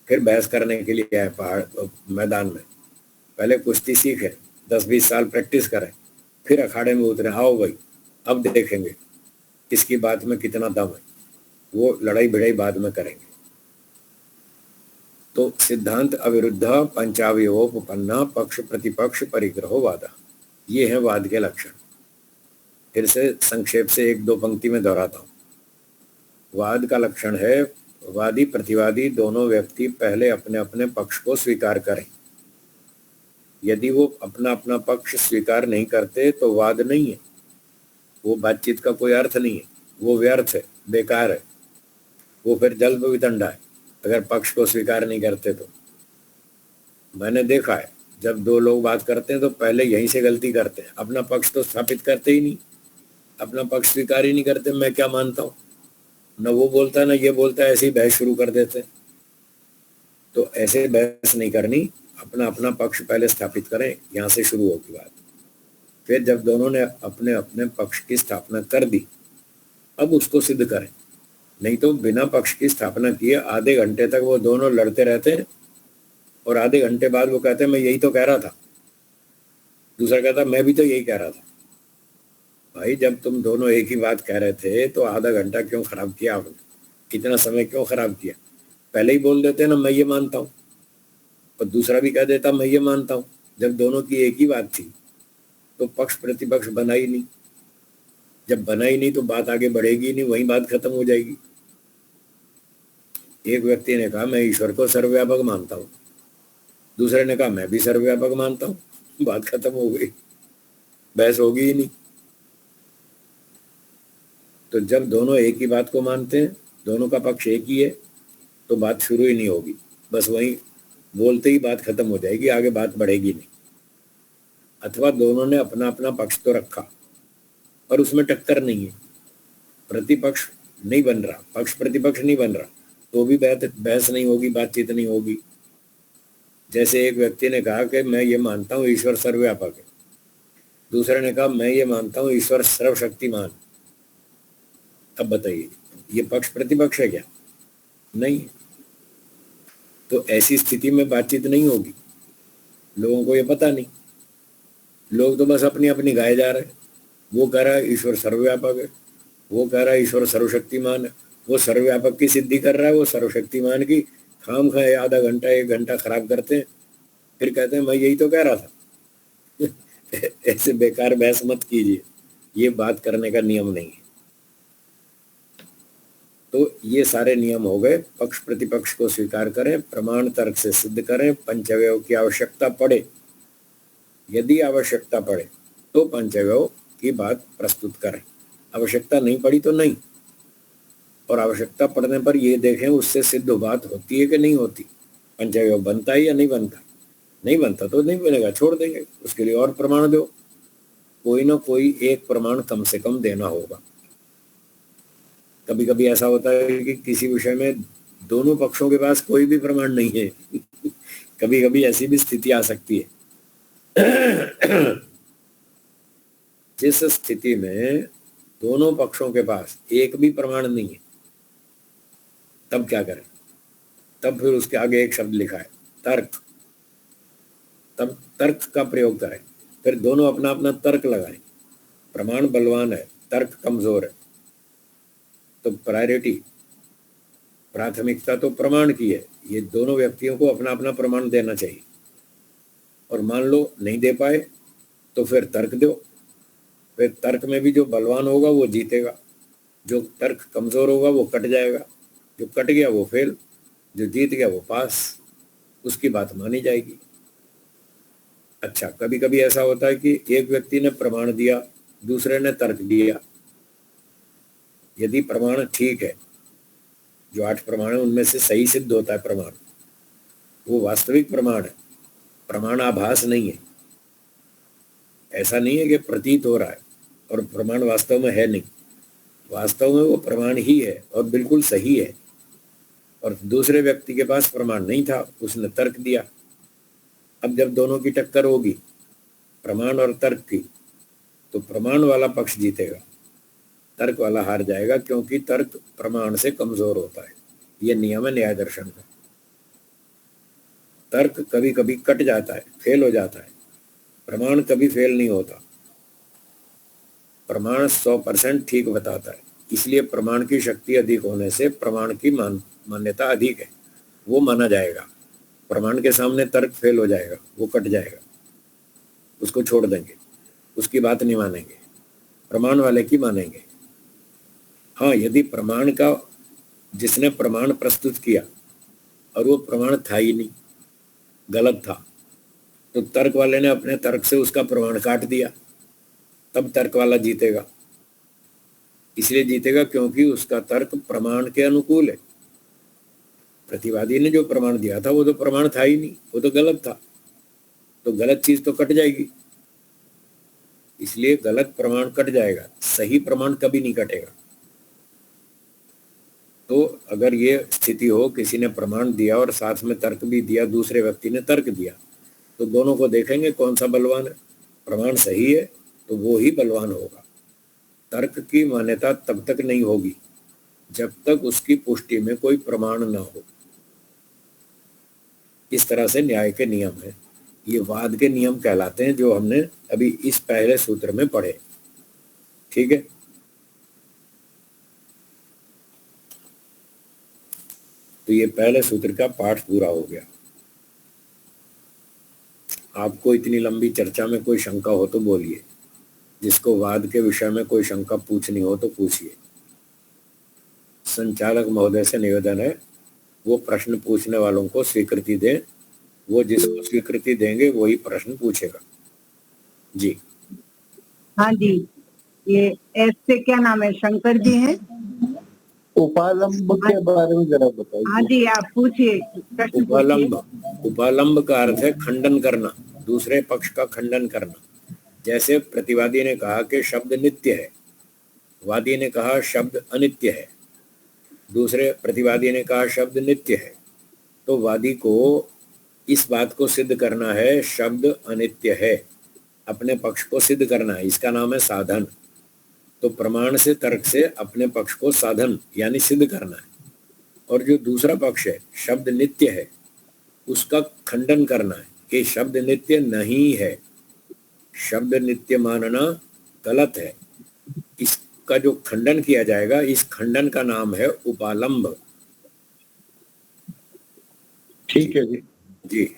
फिर बहस करने के लिए आए पहाड़ मैदान में। पहले कुश्ती सीखें, 10-20 साल प्रैक्टिस करें, फिर अखाड़े में उतरे। आओ भाई अब देखेंगे किसकी बात में कितना दम है, वो लड़ाई भिड़ाई बाद में करेंगे। तो सिद्धांत अविरुद्ध पंचावयोपन्ना पक्ष प्रतिपक्ष परिग्रहो वादा, ये है वाद के लक्षण। फिर से संक्षेप से 1-2 पंक्ति में दोहराता हूँ। वाद का लक्षण है, वादी प्रतिवादी दोनों व्यक्ति पहले अपने अपने पक्ष को स्वीकार करें। यदि वो अपना अपना पक्ष स्वीकार नहीं करते तो वाद नहीं है, वो बातचीत का कोई अर्थ नहीं है, वो व्यर्थ है, बेकार है, वो फिर जल्द वितंडा है अगर पक्ष को स्वीकार नहीं करते तो। मैंने देखा है जब 2 लोग बात करते हैं तो पहले यहीं से गलती करते हैं, अपना पक्ष तो स्थापित करते ही नहीं, अपना पक्ष स्वीकार ही नहीं करते। मैं क्या मानता हूँ, न वो बोलता न ये बोलता, ऐसे ही बहस शुरू कर देते। तो ऐसे बहस नहीं करनी, अपना अपना पक्ष पहले स्थापित करें, यहाँ से शुरू होगी बात। फिर जब दोनों ने अपने अपने पक्ष की स्थापना कर दी, अब उसको सिद्ध करें। नहीं तो बिना पक्ष की स्थापना किए आधे घंटे तक वो दोनों लड़ते रहते हैं और आधे घंटे बाद वो कहते हैं मैं यही तो कह रहा था, दूसरा कहता मैं भी तो यही कह रहा था। भाई जब तुम दोनों एक ही बात कह रहे थे तो आधा घंटा क्यों खराब किया आपने, कितना समय क्यों खराब किया? पहले ही बोल देते ना मैं ये मानता हूँ, और दूसरा भी कह देता मैं ये मानता हूँ। जब दोनों की एक ही बात थी तो पक्ष प्रतिपक्ष बना ही नहीं। जब बना ही नहीं तो बात आगे बढ़ेगी नहीं, वहीं बात खत्म हो जाएगी। एक व्यक्ति ने कहा मैं ईश्वर को सर्वव्यापक मानता हूँ, दूसरे ने कहा मैं भी सर्वव्यापक मानता हूँ, बात खत्म हो गई, बहस होगी ही नहीं। तो जब दोनों एक ही बात को मानते हैं, दोनों का पक्ष एक ही है, तो बात शुरू ही नहीं होगी, बस वहीं बोलते ही बात खत्म हो जाएगी, आगे बात बढ़ेगी नहीं। अथवा दोनों ने अपना अपना पक्ष तो रखा पर उसमें टक्कर नहीं है, प्रतिपक्ष नहीं बन रहा, पक्ष प्रतिपक्ष नहीं बन रहा, तो भी बहस नहीं होगी, बातचीत नहीं होगी। जैसे एक व्यक्ति ने कहा कि मैं ये मानता हूँ ईश्वर सर्वव्यापक है, दूसरे ने कहा मैं ये मानता हूं ईश्वर सर्वशक्तिमान। अब बताइए ये पक्ष प्रतिपक्ष है क्या? नहीं। तो ऐसी स्थिति में बातचीत नहीं होगी, लोगों को ये पता नहीं, लोग तो बस अपनी अपनी गाए जा रहे हैं। वो कह रहा है ईश्वर सर्वव्यापक है, वो कह रहा है ईश्वर सर्वशक्तिमान है। वो सर्वव्यापक की सिद्धि कर रहा है, वो सर्वशक्तिमान की खाम खाए आधा घंटा 1 घंटा खराब करते हैं, फिर कहते हैं मैं यही तो कह रहा था। ऐसे बेकार बहस मत कीजिए, ये बात करने का नियम नहीं है। तो ये सारे नियम हो गए। पक्ष प्रतिपक्ष को स्वीकार करें, प्रमाण तर्क से सिद्ध करें, पंचअवयव की आवश्यकता पड़े, यदि आवश्यकता पड़े तो पंचअवयव की बात प्रस्तुत करें, आवश्यकता नहीं पड़ी तो नहीं। और आवश्यकता पड़ने पर ये देखें उससे सिद्ध बात होती है कि नहीं होती, पंचअवयव बनता है या नहीं बनता। नहीं बनता तो नहीं बनेगा, छोड़ देंगे, उसके लिए और प्रमाण दो। कोई ना कोई एक प्रमाण कम से कम देना होगा। कभी कभी ऐसा होता है कि किसी विषय में दोनों पक्षों के पास कोई भी प्रमाण नहीं है। कभी कभी ऐसी भी स्थिति आ सकती है। जिस स्थिति में दोनों पक्षों के पास एक भी प्रमाण नहीं है, तब क्या करें? तब फिर उसके आगे एक शब्द लिखा है तर्क। तब तर्क का प्रयोग करें, फिर दोनों अपना अपना तर्क लगाएं। प्रमाण बलवान है, तर्क कमजोर है, तो प्रायोरिटी, प्राथमिकता तो प्रमाण की है। ये दोनों व्यक्तियों को अपना अपना प्रमाण देना चाहिए। और मान लो नहीं दे पाए तो फिर तर्क दो। फिर तर्क में भी जो बलवान होगा वो जीतेगा, जो तर्क कमजोर होगा वो कट जाएगा। जो कट गया वो फेल, जो जीत गया वो पास, उसकी बात मानी जाएगी। अच्छा, कभी कभी ऐसा होता है कि एक व्यक्ति ने प्रमाण दिया, दूसरे ने तर्क दिया। यदि प्रमाण ठीक है, जो 8 प्रमाण है उनमें से सही सिद्ध होता है प्रमाण, वो वास्तविक प्रमाण है, प्रमाण आभास नहीं है। ऐसा नहीं है कि प्रतीत हो रहा है और प्रमाण वास्तव में है नहीं, वास्तव में वो प्रमाण ही है और बिल्कुल सही है। और दूसरे व्यक्ति के पास प्रमाण नहीं था, उसने तर्क दिया। अब जब दोनों की टक्कर होगी, प्रमाण और तर्क की, तो प्रमाण वाला पक्ष जीतेगा, तर्क वाला हार जाएगा, क्योंकि तर्क प्रमाण से कमजोर होता है। यह नियम है न्याय दर्शन का। तर्क कभी कभी कट जाता है, फेल हो जाता है, प्रमाण कभी फेल नहीं होता। प्रमाण 100% ठीक बताता है, इसलिए प्रमाण की शक्ति अधिक होने से प्रमाण की मान्यता अधिक है, वो माना जाएगा। प्रमाण के सामने तर्क फेल हो जाएगा, वो कट जाएगा, उसको छोड़ देंगे, उसकी बात नहीं मानेंगे, प्रमाण वाले की मानेंगे। हाँ, यदि प्रमाण का, जिसने प्रमाण प्रस्तुत किया और वो प्रमाण था ही नहीं, गलत था, तो तर्क वाले ने अपने तर्क से उसका प्रमाण काट दिया, तब तर्क वाला जीतेगा। इसलिए जीतेगा क्योंकि उसका तर्क प्रमाण के अनुकूल है। प्रतिवादी ने जो प्रमाण दिया था वो तो प्रमाण था ही नहीं, वो तो गलत था, तो गलत चीज तो कट जाएगी। इसलिए गलत प्रमाण कट जाएगा, सही प्रमाण कभी नहीं कटेगा। तो अगर ये स्थिति हो, किसी ने प्रमाण दिया और साथ में तर्क भी दिया, दूसरे व्यक्ति ने तर्क दिया, तो दोनों को देखेंगे कौन सा बलवान है। प्रमाण सही है तो वो ही बलवान होगा। तर्क की मान्यता तब तक नहीं होगी जब तक उसकी पुष्टि में कोई प्रमाण ना हो। इस तरह से न्याय के नियम है, ये वाद के नियम कहलाते हैं, जो हमने अभी इस पहले सूत्र में पढ़े। ठीक है, तो ये पहले सूत्र का पाठ पूरा हो गया। आपको इतनी लंबी चर्चा में कोई शंका हो तो बोलिए, जिसको वाद के विषय में कोई शंका पूछनी हो तो पूछिए। संचालक महोदय से निवेदन है, वो प्रश्न पूछने वालों को स्वीकृति दें, वो जिसको स्वीकृति देंगे वही प्रश्न पूछेगा। जी हाँ जी, ये एस से क्या नाम है? शंकर जी हैं। उपालंब के बारे में जरा बताइए। हाँ जी, आप पूछिए, प्रश्न उपालंब, पूछिए। उपालंब का अर्थ है खंडन करना, दूसरे पक्ष का खंडन करना। जैसे प्रतिवादी ने कहा कि शब्द नित्य है, वादी ने कहा शब्द अनित्य है, दूसरे प्रतिवादी ने कहा शब्द नित्य है, तो वादी को इस बात को सिद्ध करना है शब्द अनित्य है। अपने पक्ष को सिद्ध करना है, इसका नाम है साधन। तो प्रमाण से, तर्क से अपने पक्ष को साधन यानी सिद्ध करना है। और जो दूसरा पक्ष है, शब्द नित्य है, उसका खंडन करना है कि शब्द नित्य नहीं है। शब्द नित्य मानना गलत है। इसका जो खंडन किया जाएगा, इस खंडन का नाम है उपालंब। ठीक है जी। जी,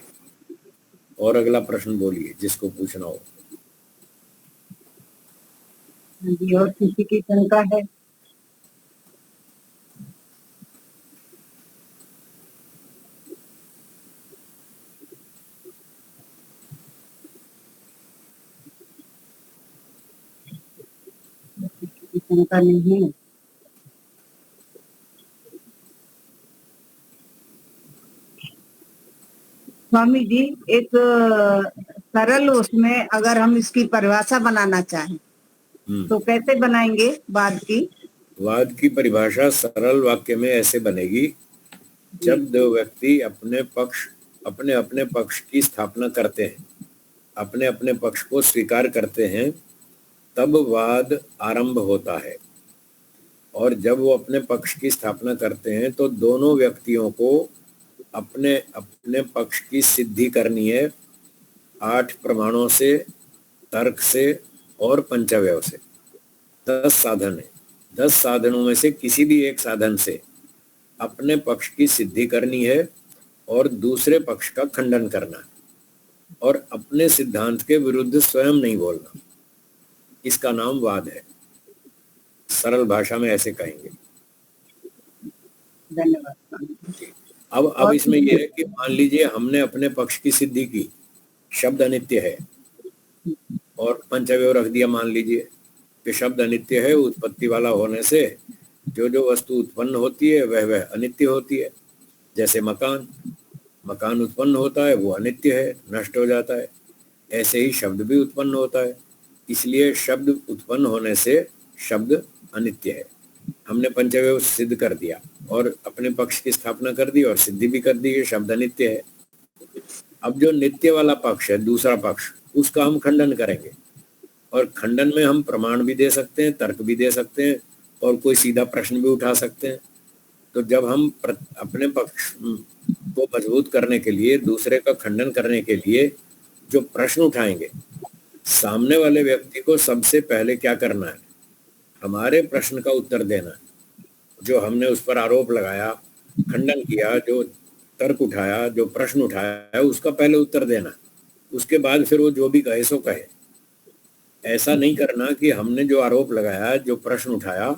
और अगला प्रश्न बोलिए जिसको पूछना हो। जी, और किसी की शंका है? किसी की शंका नहीं है? स्वामी जी, एक सरल उसमें अगर हम इसकी परिभाषा बनाना चाहें तो कैसे बनाएंगे वाद की? वाद की परिभाषा सरल वाक्य में ऐसे बनेगी, जब दो व्यक्ति अपने अपने पक्ष की स्थापना करते हैं, अपने अपने पक्ष को स्वीकार करते हैं, तब वाद आरंभ होता है। और जब वो अपने पक्ष की स्थापना करते हैं तो दोनों व्यक्तियों को अपने अपने पक्ष की सिद्धि करनी है 8 प्रमाणों से, तर्क से और पंचव्यव से। 10 साधन है। 10 साधनों में से किसी भी एक साधन से अपने पक्ष की सिद्धि करनी है और दूसरे पक्ष का खंडन करना है, और अपने सिद्धांत के विरुद्ध स्वयं नहीं बोलना। इसका नाम वाद है। सरल भाषा में ऐसे कहेंगे। धन्यवाद। अब इसमें यह है कि मान लीजिए हमने अपने पक्ष की सिद्धि की, शब्द अनित्य है, और पंचव्यव रख दिया। मान लीजिए कि शब्द अनित्य है, उत्पत्ति वाला होने से जो जो वस्तु उत्पन्न होती है वह अनित्य होती है। जैसे मकान उत्पन्न होता है, वो अनित्य है, नष्ट हो जाता है। ऐसे ही शब्द भी उत्पन्न होता है, इसलिए शब्द उत्पन्न होने से शब्द अनित्य है। हमने पंचव्यव सिद्ध कर दिया और अपने पक्ष की स्थापना कर दी और सिद्धि भी कर दी, शब्द अनित्य है। अब जो नित्य वाला पक्ष है, दूसरा पक्ष, उसका हम खंडन करेंगे। और खंडन में हम प्रमाण भी दे सकते हैं, तर्क भी दे सकते हैं, और कोई सीधा प्रश्न भी उठा सकते हैं। तो जब हम अपने पक्ष को मजबूत करने के लिए, दूसरे का खंडन करने के लिए जो प्रश्न उठाएंगे, सामने वाले व्यक्ति को सबसे पहले क्या करना है? हमारे प्रश्न का उत्तर देना है। जो हमने उस पर आरोप लगाया, खंडन किया, जो तर्क उठाया, जो प्रश्न उठाया, उसका पहले उत्तर देना। उसके बाद फिर वो जो भी कहे सो कहे। ऐसा नहीं करना कि हमने जो आरोप लगाया, जो प्रश्न उठाया,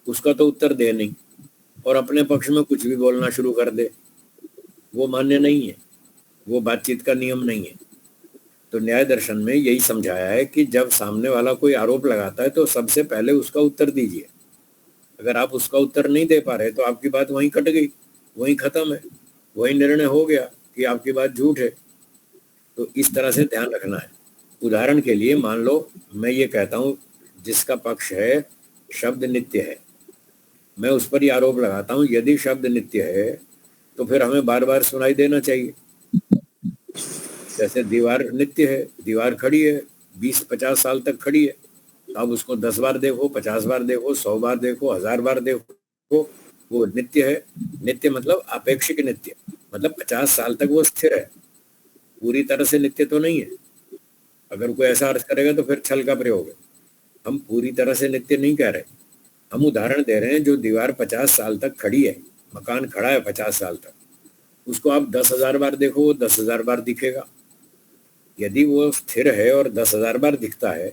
उसका तो उत्तर दे नहीं और अपने पक्ष में कुछ भी बोलना शुरू कर दे। वो मान्य नहीं है, वो बातचीत का नियम नहीं है। तो न्याय दर्शन में यही समझाया है कि जब सामने वाला कोई आरोप लगाता है तो सबसे पहले उसका उत्तर दीजिए। अगर आप उसका उत्तर नहीं दे पा रहे तो आपकी बात वहीं कट गई, वहीं खत्म है, वहीं निर्णय हो गया कि आपकी बात झूठ है। तो इस तरह से ध्यान रखना है। उदाहरण के लिए मान लो मैं ये कहता हूँ, जिसका पक्ष है शब्द नित्य है, मैं उस पर ही आरोप लगाता हूँ, यदि शब्द नित्य है तो फिर हमें बार बार सुनाई देना चाहिए। जैसे दीवार नित्य है, दीवार खड़ी है, 20-50 साल तक खड़ी है, तो अब उसको 10 बार देखो, 50 बार देखो, 100 बार देखो, 1000 बार देखो, वो नित्य है। नित्य मतलब अपेक्षिक नित्य, मतलब 50 साल तक वो स्थिर है, पूरी तरह से नित्य तो नहीं है। अगर कोई ऐसा अर्थ करेगा तो फिर छल का प्रयोग है। हम पूरी तरह से नित्य नहीं कह रहे, हम उदाहरण दे रहे हैं। जो दीवार 50 साल तक खड़ी है, मकान खड़ा है 50 साल तक, उसको आप 10,000 बार देखो, वो 10,000 बार दिखेगा। यदि वो स्थिर है और 10,000 बार दिखता है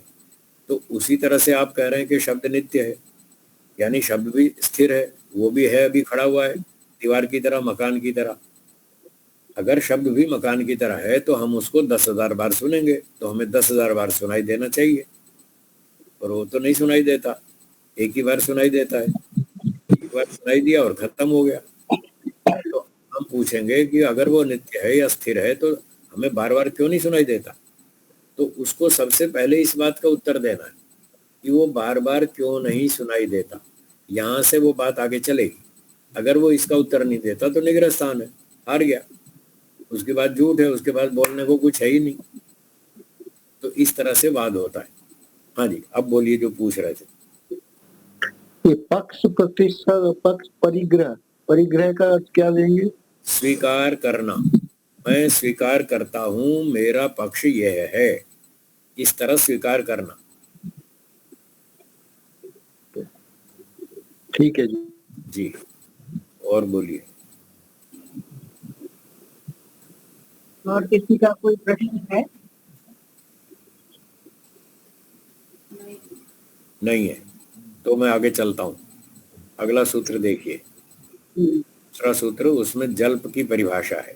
तो उसी तरह से आप कह रहे हैं कि शब्द नित्य है, यानी शब्द भी स्थिर है, वो भी है, अभी खड़ा हुआ है, दीवार की तरह, मकान की तरह। अगर शब्द भी मकान की तरह है तो हम उसको 10,000 बार सुनेंगे, तो हमें 10,000 बार सुनाई देना चाहिए। और वो तो नहीं सुनाई देता, एक ही बार सुनाई देता है। एक बार सुनाई दिया और खत्म हो गया। तो हम पूछेंगे कि अगर वो नित्य है या स्थिर है तो हमें बार बार क्यों नहीं सुनाई देता? तो उसको सबसे पहले इस बात का उत्तर देना है कि वो बार बार क्यों नहीं सुनाई देता। यहाँ से वो बात आगे चलेगी। अगर वो इसका उत्तर नहीं देता तो निग्रहस्थान है, हार गया। उसके बाद झूठ है, उसके बाद बोलने को कुछ है ही नहीं। तो इस तरह से वाद होता है। हाँ जी, अब बोलिए जो पूछ रहे थे। ये पक्ष प्रतिष्ठा, पक्ष परिग्रह, परिग्रह का अर्थ क्या लेंगे? स्वीकार करना, मैं स्वीकार करता हूं मेरा पक्ष यह है, इस तरह स्वीकार करना। ठीक है जी। जी, और बोलिए। और किसी का कोई प्रश्न है? नहीं है, तो मैं आगे चलता हूं। अगला सूत्र देखिए, दूसरा सूत्र, उसमें जल्प की परिभाषा है।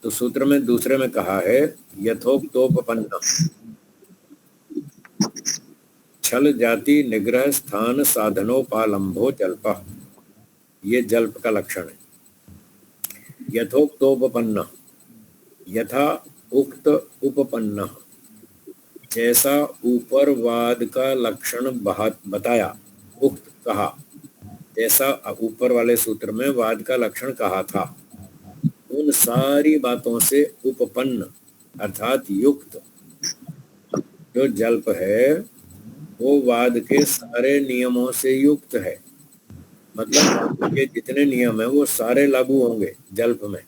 तो सूत्र में दूसरे में कहा है यथोक्तोपपन्न छल जाति निग्रह स्थान साधनोपालंभो जल्प, ये जल्प का लक्षण है। यथोक्तोपपन्न, यथा उक्त उपपन्न, जैसा ऊपर वाद का लक्षण बताया, उक्त कहा, जैसा ऊपर वाले सूत्र में वाद का लक्षण कहा था, उन सारी बातों से उपपन्न अर्थात युक्त जो जल्प है वो वाद के सारे नियमों से युक्त है। मतलब ये जितने नियम है वो सारे लागू होंगे जल्प में।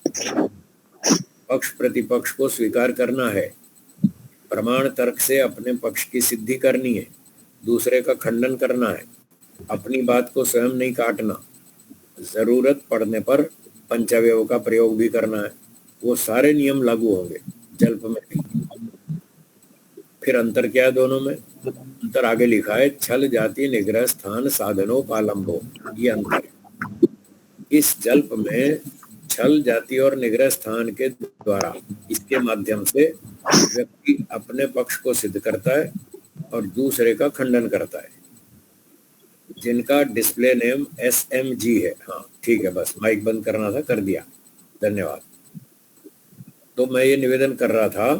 पक्ष प्रतिपक्ष को स्वीकार करना है, प्रमाण तर्क से अपने पक्ष की सिद्धि करनी है, दूसरे का खंडन करना है, अपनी बात को स्वयं नहीं काटना, जरूरत पड़ने पर पंचावयव का प्रयोग भी करना है। वो सारे नियम लागू होंगे जल्प में भी। फिर अंतर क्या है दोनों में? अंतर आगे लिखा है, छल जाति निग्रह स्थान साधनोपालंबो, ये अंतर है। इस जल्प में छल जाति और निग्रह स्थान के द्वारा, इसके माध्यम से व्यक्ति अपने पक्ष को सिद्ध करता है और दूसरे का खंडन करता है, जिनका डिस्प्ले नेम SMG है। हाँ ठीक है, बस माइक बंद करना था, कर दिया, धन्यवाद। तो मैं ये निवेदन कर रहा था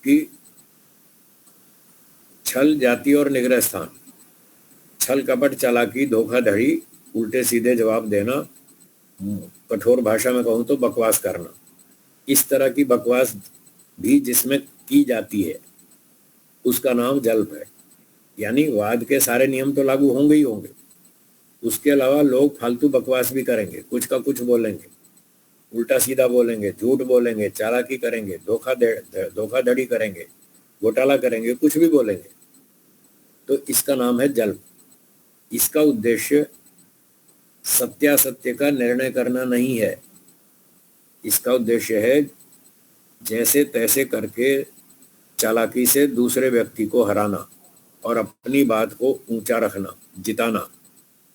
कि छल जाति और निग्रह स्थान, छल कपट चालाकी धोखाधड़ी उल्टे सीधे जवाब देना, कठोर भाषा में कहूं तो बकवास करना, इस तरह की बकवास भी जिसमें की जाती है उसका नाम जल्प है। यानी वाद के सारे नियम तो लागू होंगे ही होंगे, उसके अलावा लोग फालतू बकवास भी करेंगे, कुछ का कुछ बोलेंगे, उल्टा सीधा बोलेंगे, झूठ बोलेंगे, चालाकी करेंगे, धोखाधड़ी करेंगे, घोटाला करेंगे, कुछ भी बोलेंगे, तो इसका नाम है जल्प। इसका उद्देश्य सत्यासत्य का निर्णय करना नहीं है, इसका उद्देश्य है जैसे तैसे करके चालाकी से दूसरे व्यक्ति को हराना और अपनी बात को ऊंचा रखना, जिताना,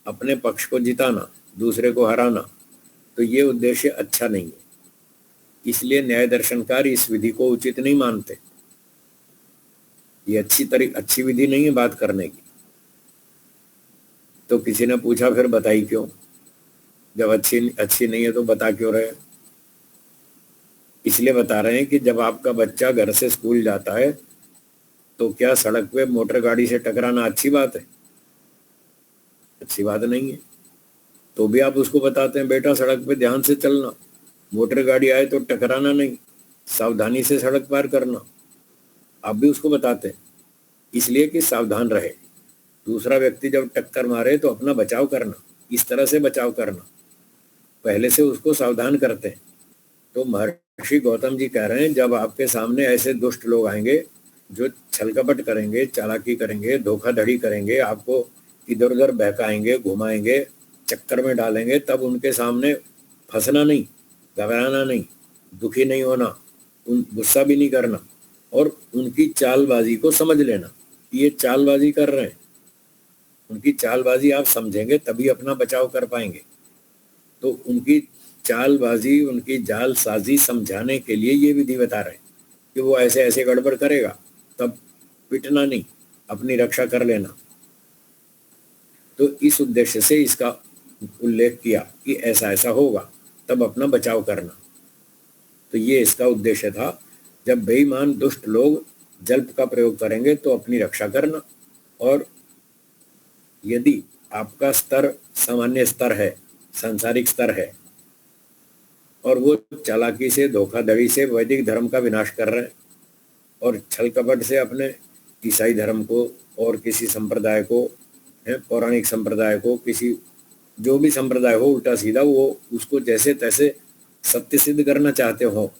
अपने पक्ष को जिताना, दूसरे को हराना। तो ये उद्देश्य अच्छा नहीं है, इसलिए न्याय दर्शनकार इस विधि को उचित नहीं मानते। ये अच्छी विधि नहीं है बात करने की। तो किसी ने पूछा फिर बताई क्यों? जब अच्छी नहीं है तो बता क्यों रहे? इसलिए बता रहे हैं कि जब आपका बच्चा घर से स्कूल जाता है तो क्या सड़क पे मोटर गाड़ी से टकराना अच्छी बात है? अच्छी बात नहीं है। तो भी आप उसको बताते हैं बेटा सड़क पे ध्यान से चलना, मोटर गाड़ी आए तो टकराना नहीं, सावधानी से सड़क पार करना, आप भी उसको बताते हैं इसलिए कि सावधान रहे। दूसरा व्यक्ति जब टक्कर मारे तो अपना बचाव करना, इस तरह से बचाव करना, पहले से उसको सावधान करते हैं। तो महर्षि गौतम जी कह रहे हैं जब आपके सामने ऐसे दुष्ट लोग आएंगे जो छलकपट करेंगे, चालाकी करेंगे, धोखाधड़ी करेंगे, आपको इधर उधर बहकाएंगे, घुमाएंगे, चक्कर में डालेंगे, तब उनके सामने फंसना नहीं, घबराना नहीं, दुखी नहीं होना, गुस्सा भी नहीं करना और उनकी चालबाजी को समझ लेना, ये चालबाजी कर रहे हैं। उनकी चालबाजी आप समझेंगे तभी अपना बचाव कर पाएंगे। तो उनकी चालबाजी, उनकी जालसाजी समझाने के लिए ये विधि बता रहे हैं कि वो ऐसे ऐसे गड़बड़ करेगा, तब पिटना नहीं, अपनी रक्षा कर लेना। तो इस उद्देश्य से इसका उल्लेख किया कि ऐसा ऐसा होगा, तब अपना बचाव करना। तो ये इसका उद्देश्य था। जब बेईमान दुष्ट लोग जल्प का प्रयोग करेंगे तो अपनी रक्षा करना, और यदि आपका स्तर सामान्य स्तर है, सांसारिक स्तर है, और वो चालाकी से, धोखाधड़ी से वैदिक धर्म का विनाश कर रहे हैं, और छल कपट से अपने ईसाई धर्म को और किसी संप्रदाय को, पौराणिक संप्रदाय को, किसी जो भी संप्रदाय हो, उल्टा सीधा वो उसको जैसे तैसे सत्य सिद्ध करना चाहते हो,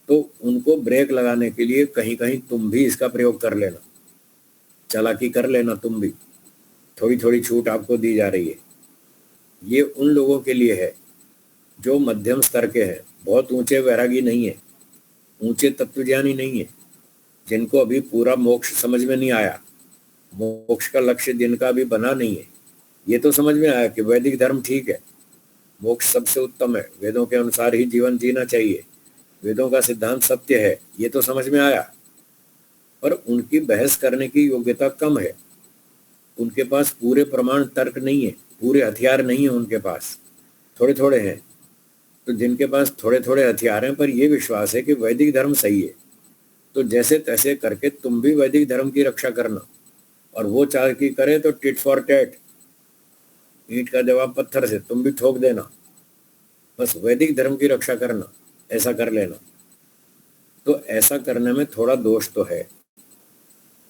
तो उनको ब्रेक लगाने के लिए कहीं कहीं तुम भी इसका प्रयोग कर लेना, चालाकी कर लेना। तुम भी थोड़ी थोड़ी छूट आपको दी जा रही है। ये उन लोगों के लिए है जो मध्यम स्तर के हैं, बहुत ऊंचे वैरागी नहीं है, ऊंचे तत्वज्ञानी नहीं है, जिनको अभी पूरा मोक्ष समझ में नहीं आया, मोक्ष का लक्ष्य जिनका अभी बना नहीं है। ये तो समझ में आया कि वैदिक धर्म ठीक है, मोक्ष सबसे उत्तम है, वेदों के अनुसार ही जीवन जीना चाहिए, वेदों का सिद्धांत सत्य है, ये तो समझ में आया। पर उनकी बहस करने की योग्यता कम है, उनके पास पूरे प्रमाण तर्क नहीं है, पूरे हथियार नहीं है उनके पास, थोड़े थोड़े हैं। तो जिनके पास थोड़े थोड़े हथियार हैं पर यह विश्वास है कि वैदिक धर्म सही है, तो जैसे तैसे करके तुम भी वैदिक धर्म की रक्षा करना, और वो चालाकी करे तो टिट फॉर टैट, ईंट का जवाब पत्थर से, तुम भी ठोक देना, बस वैदिक धर्म की रक्षा करना, ऐसा कर लेना। तो ऐसा करने में थोड़ा दोष तो है,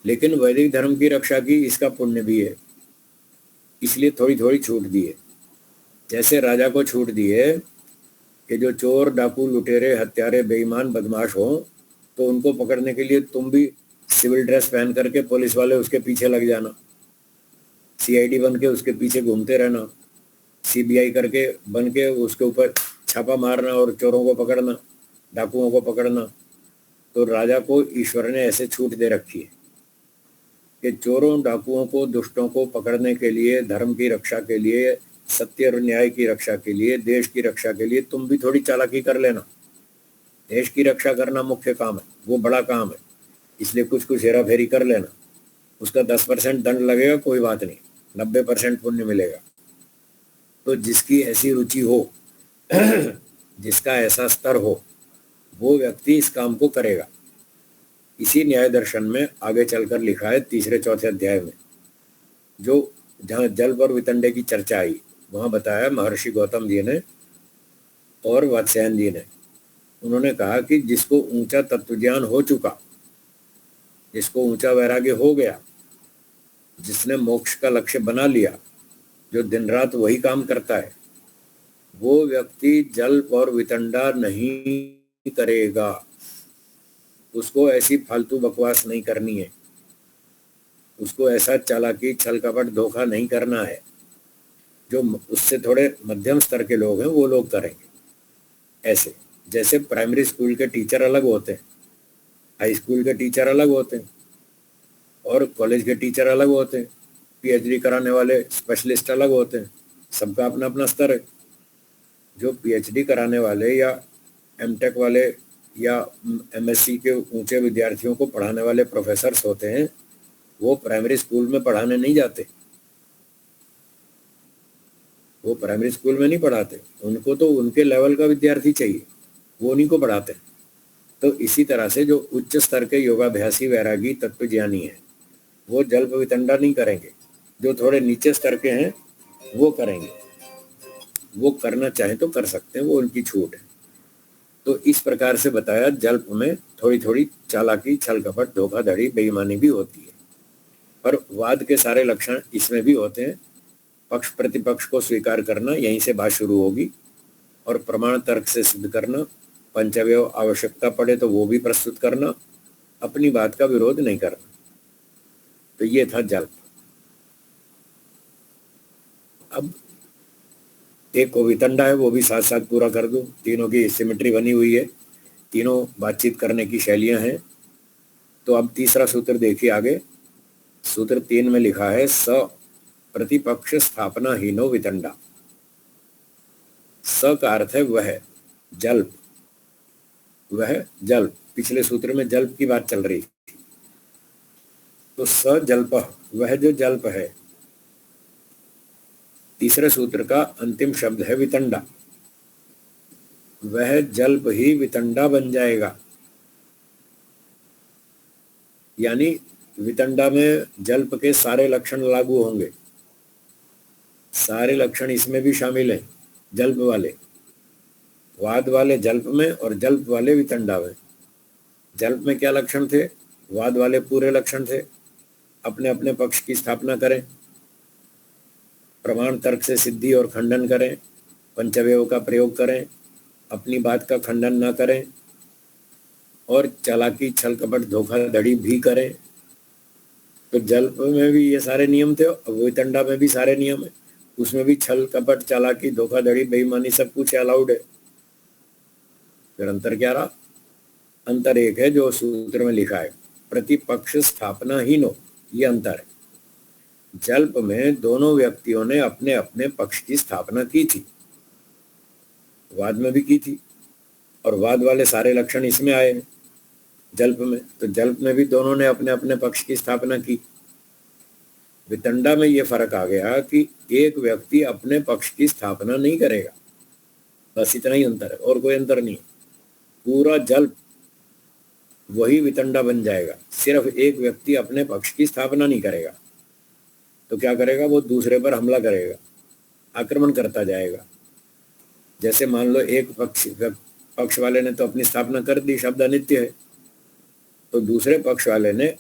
लेकिन वैदिक धर्म की रक्षा की इसका पुण्य भी है, इसलिए थोड़ी थोड़ी छूट दी है। जैसे राजा को छूट दी है कि जो चोर, डाकू, लुटेरे, हत्यारे, बेईमान, बदमाश हो, तो उनको पकड़ने के लिए तुम भी सिविल ड्रेस पहन करके पुलिस वाले उसके पीछे लग जाना, सीआईडी बन के उसके पीछे घूमते रहना, सीबीआई करके बन के उसके ऊपर छापा मारना और चोरों को पकड़ना, डाकुओं को पकड़ना। तो राजा को ईश्वर ने ऐसे छूट दे रखी है कि चोरों, डाकुओं को, दुष्टों को पकड़ने के लिए, धर्म की रक्षा के लिए, सत्य और न्याय की रक्षा के लिए, देश की रक्षा के लिए तुम भी थोड़ी चालाकी कर लेना। देश की रक्षा करना मुख्य काम है, वो बड़ा काम है, इसलिए कुछ कुछ हेरा फेरी कर लेना। उसका 10% दंड लगेगा, कोई बात नहीं, 90% पुण्य मिलेगा। तो जिसकी ऐसी रुचि हो जिसका ऐसा स्तर हो, वो व्यक्ति इस काम को करेगा। इसी न्याय दर्शन में आगे चलकर लिखा है 3-4 अध्याय में, जो जहाँ जल और वितंडे की चर्चा आई, वहाँ बताया महर्षि गौतम जी ने और वात्स्यायन जी ने। उन्होंने कहा कि जिसको ऊंचा तत्वज्ञान हो चुका, जिसको ऊंचा वैराग्य हो गया, जिसने मोक्ष का लक्ष्य बना लिया, जो दिन रात वही काम करता है, वो व्यक्ति जल्प और वितंडा नहीं करेगा। उसको ऐसी फालतू बकवास नहीं करनी है, उसको ऐसा चालाकी, छल कपट, धोखा नहीं करना है। जो उससे थोड़े मध्यम स्तर के लोग हैं वो लोग करेंगे ऐसे। जैसे प्राइमरी स्कूल के टीचर अलग होते हैं, हाई स्कूल के टीचर अलग होते हैं, और कॉलेज के टीचर अलग होते हैं, पीएचडी कराने वाले स्पेशलिस्ट अलग होते हैं, सबका अपना अपना स्तर है। जो पीएचडी कराने वाले या एमटेक वाले या एमएससी के ऊंचे विद्यार्थियों को पढ़ाने वाले प्रोफेसर्स होते हैं, वो प्राइमरी स्कूल में पढ़ाने नहीं जाते, वो प्राइमरी स्कूल में नहीं पढ़ाते, उनको तो उनके लेवल का विद्यार्थी चाहिए, वो उन्हीं को पढ़ाते हैं। तो इसी तरह से जो उच्च स्तर के योगाभ्यासी, वैरागी, तत्वज्ञानी हैं, वो जल्प वितंडा नहीं करेंगे। जो थोड़े नीचे स्तर के हैं वो करेंगे, वो करना चाहें तो कर सकते हैं, वो उनकी छूट है। तो इस प्रकार से बताया, जल्प में थोड़ी थोड़ी चालाकी, छल कपट, धोखाधड़ी, बेईमानी भी होती है, पर वाद के सारे लक्षण इसमें भी होते हैं। पक्ष प्रतिपक्ष को स्वीकार करना, यहीं से बात शुरू होगी, और प्रमाण तर्क से सिद्ध करना, पंचअवयव आवश्यकता पड़े तो वो भी प्रस्तुत करना, अपनी बात का विरोध नहीं करना। तो ये था जल्प। अब एक को वितंडा है, वो भी साथ साथ पूरा कर दूं। तीनों की सिमेट्री बनी हुई है, तीनों बातचीत करने की शैलियां हैं। तो अब तीसरा सूत्र देखिए आगे। सूत्र 3 में लिखा है, स प्रतिपक्ष स्थापना हीनो वितंडा। स का अर्थ है वह, जल्प, वह जल्प। पिछले सूत्र में जल्प की बात चल रही थी, तो स जल्प, वह जो जल्प है। तीसरे सूत्र का अंतिम शब्द है वितंडा, वह जल्प ही वितंडा बन जाएगा। यानी वितंडा में जल्प के सारे लक्षण लागू होंगे, सारे लक्षण इसमें भी शामिल हैं। जल्प वाले, वाद वाले जल्प में और जल्प वाले वितंडा में। जल्प में क्या लक्षण थे? वाद वाले पूरे लक्षण थे। अपने अपने पक्ष की स्थापना करें, प्रमाण तर्क से सिद्धि और खंडन करें, पंचअवयव का प्रयोग करें, अपनी बात का खंडन न करें और चालाकी, छल कपट, धोखाधड़ी भी करें। तो जल्प में भी ये सारे नियम थे, वितंडा में भी सारे नियम है। उसमें भी छल कपट, चालाकी, धोखाधड़ी, बेईमानी सब कुछ अलाउड है। फिर अंतर क्या रहा? अंतर एक है जो सूत्र में लिखा है, प्रतिपक्ष स्थापना हीन हो, ये अंतर है। जल्प में दोनों व्यक्तियों ने अपने अपने पक्ष की स्थापना की थी, वाद में भी की थी, और वाद वाले सारे लक्षण इसमें आए हैं जल्प में। तो जल्प में भी दोनों ने अपने अपने पक्ष की स्थापना की। वितंडा में ये फर्क आ गया कि एक व्यक्ति अपने पक्ष की स्थापना नहीं करेगा, बस इतना ही अंतर है, और कोई अंतर नहीं। पूरा जल्प वही वितंडा बन जाएगा, सिर्फ एक व्यक्ति अपने पक्ष की स्थापना नहीं करेगा। तो क्या करेगा? वो दूसरे पर हमला करेगा, आक्रमण करता जाएगा। जैसे मान लो एक पक्ष वाले ने तो अपनी स्थापना कर दी, शब्द अनित्य है, तो दूसरे पक्ष वाले ने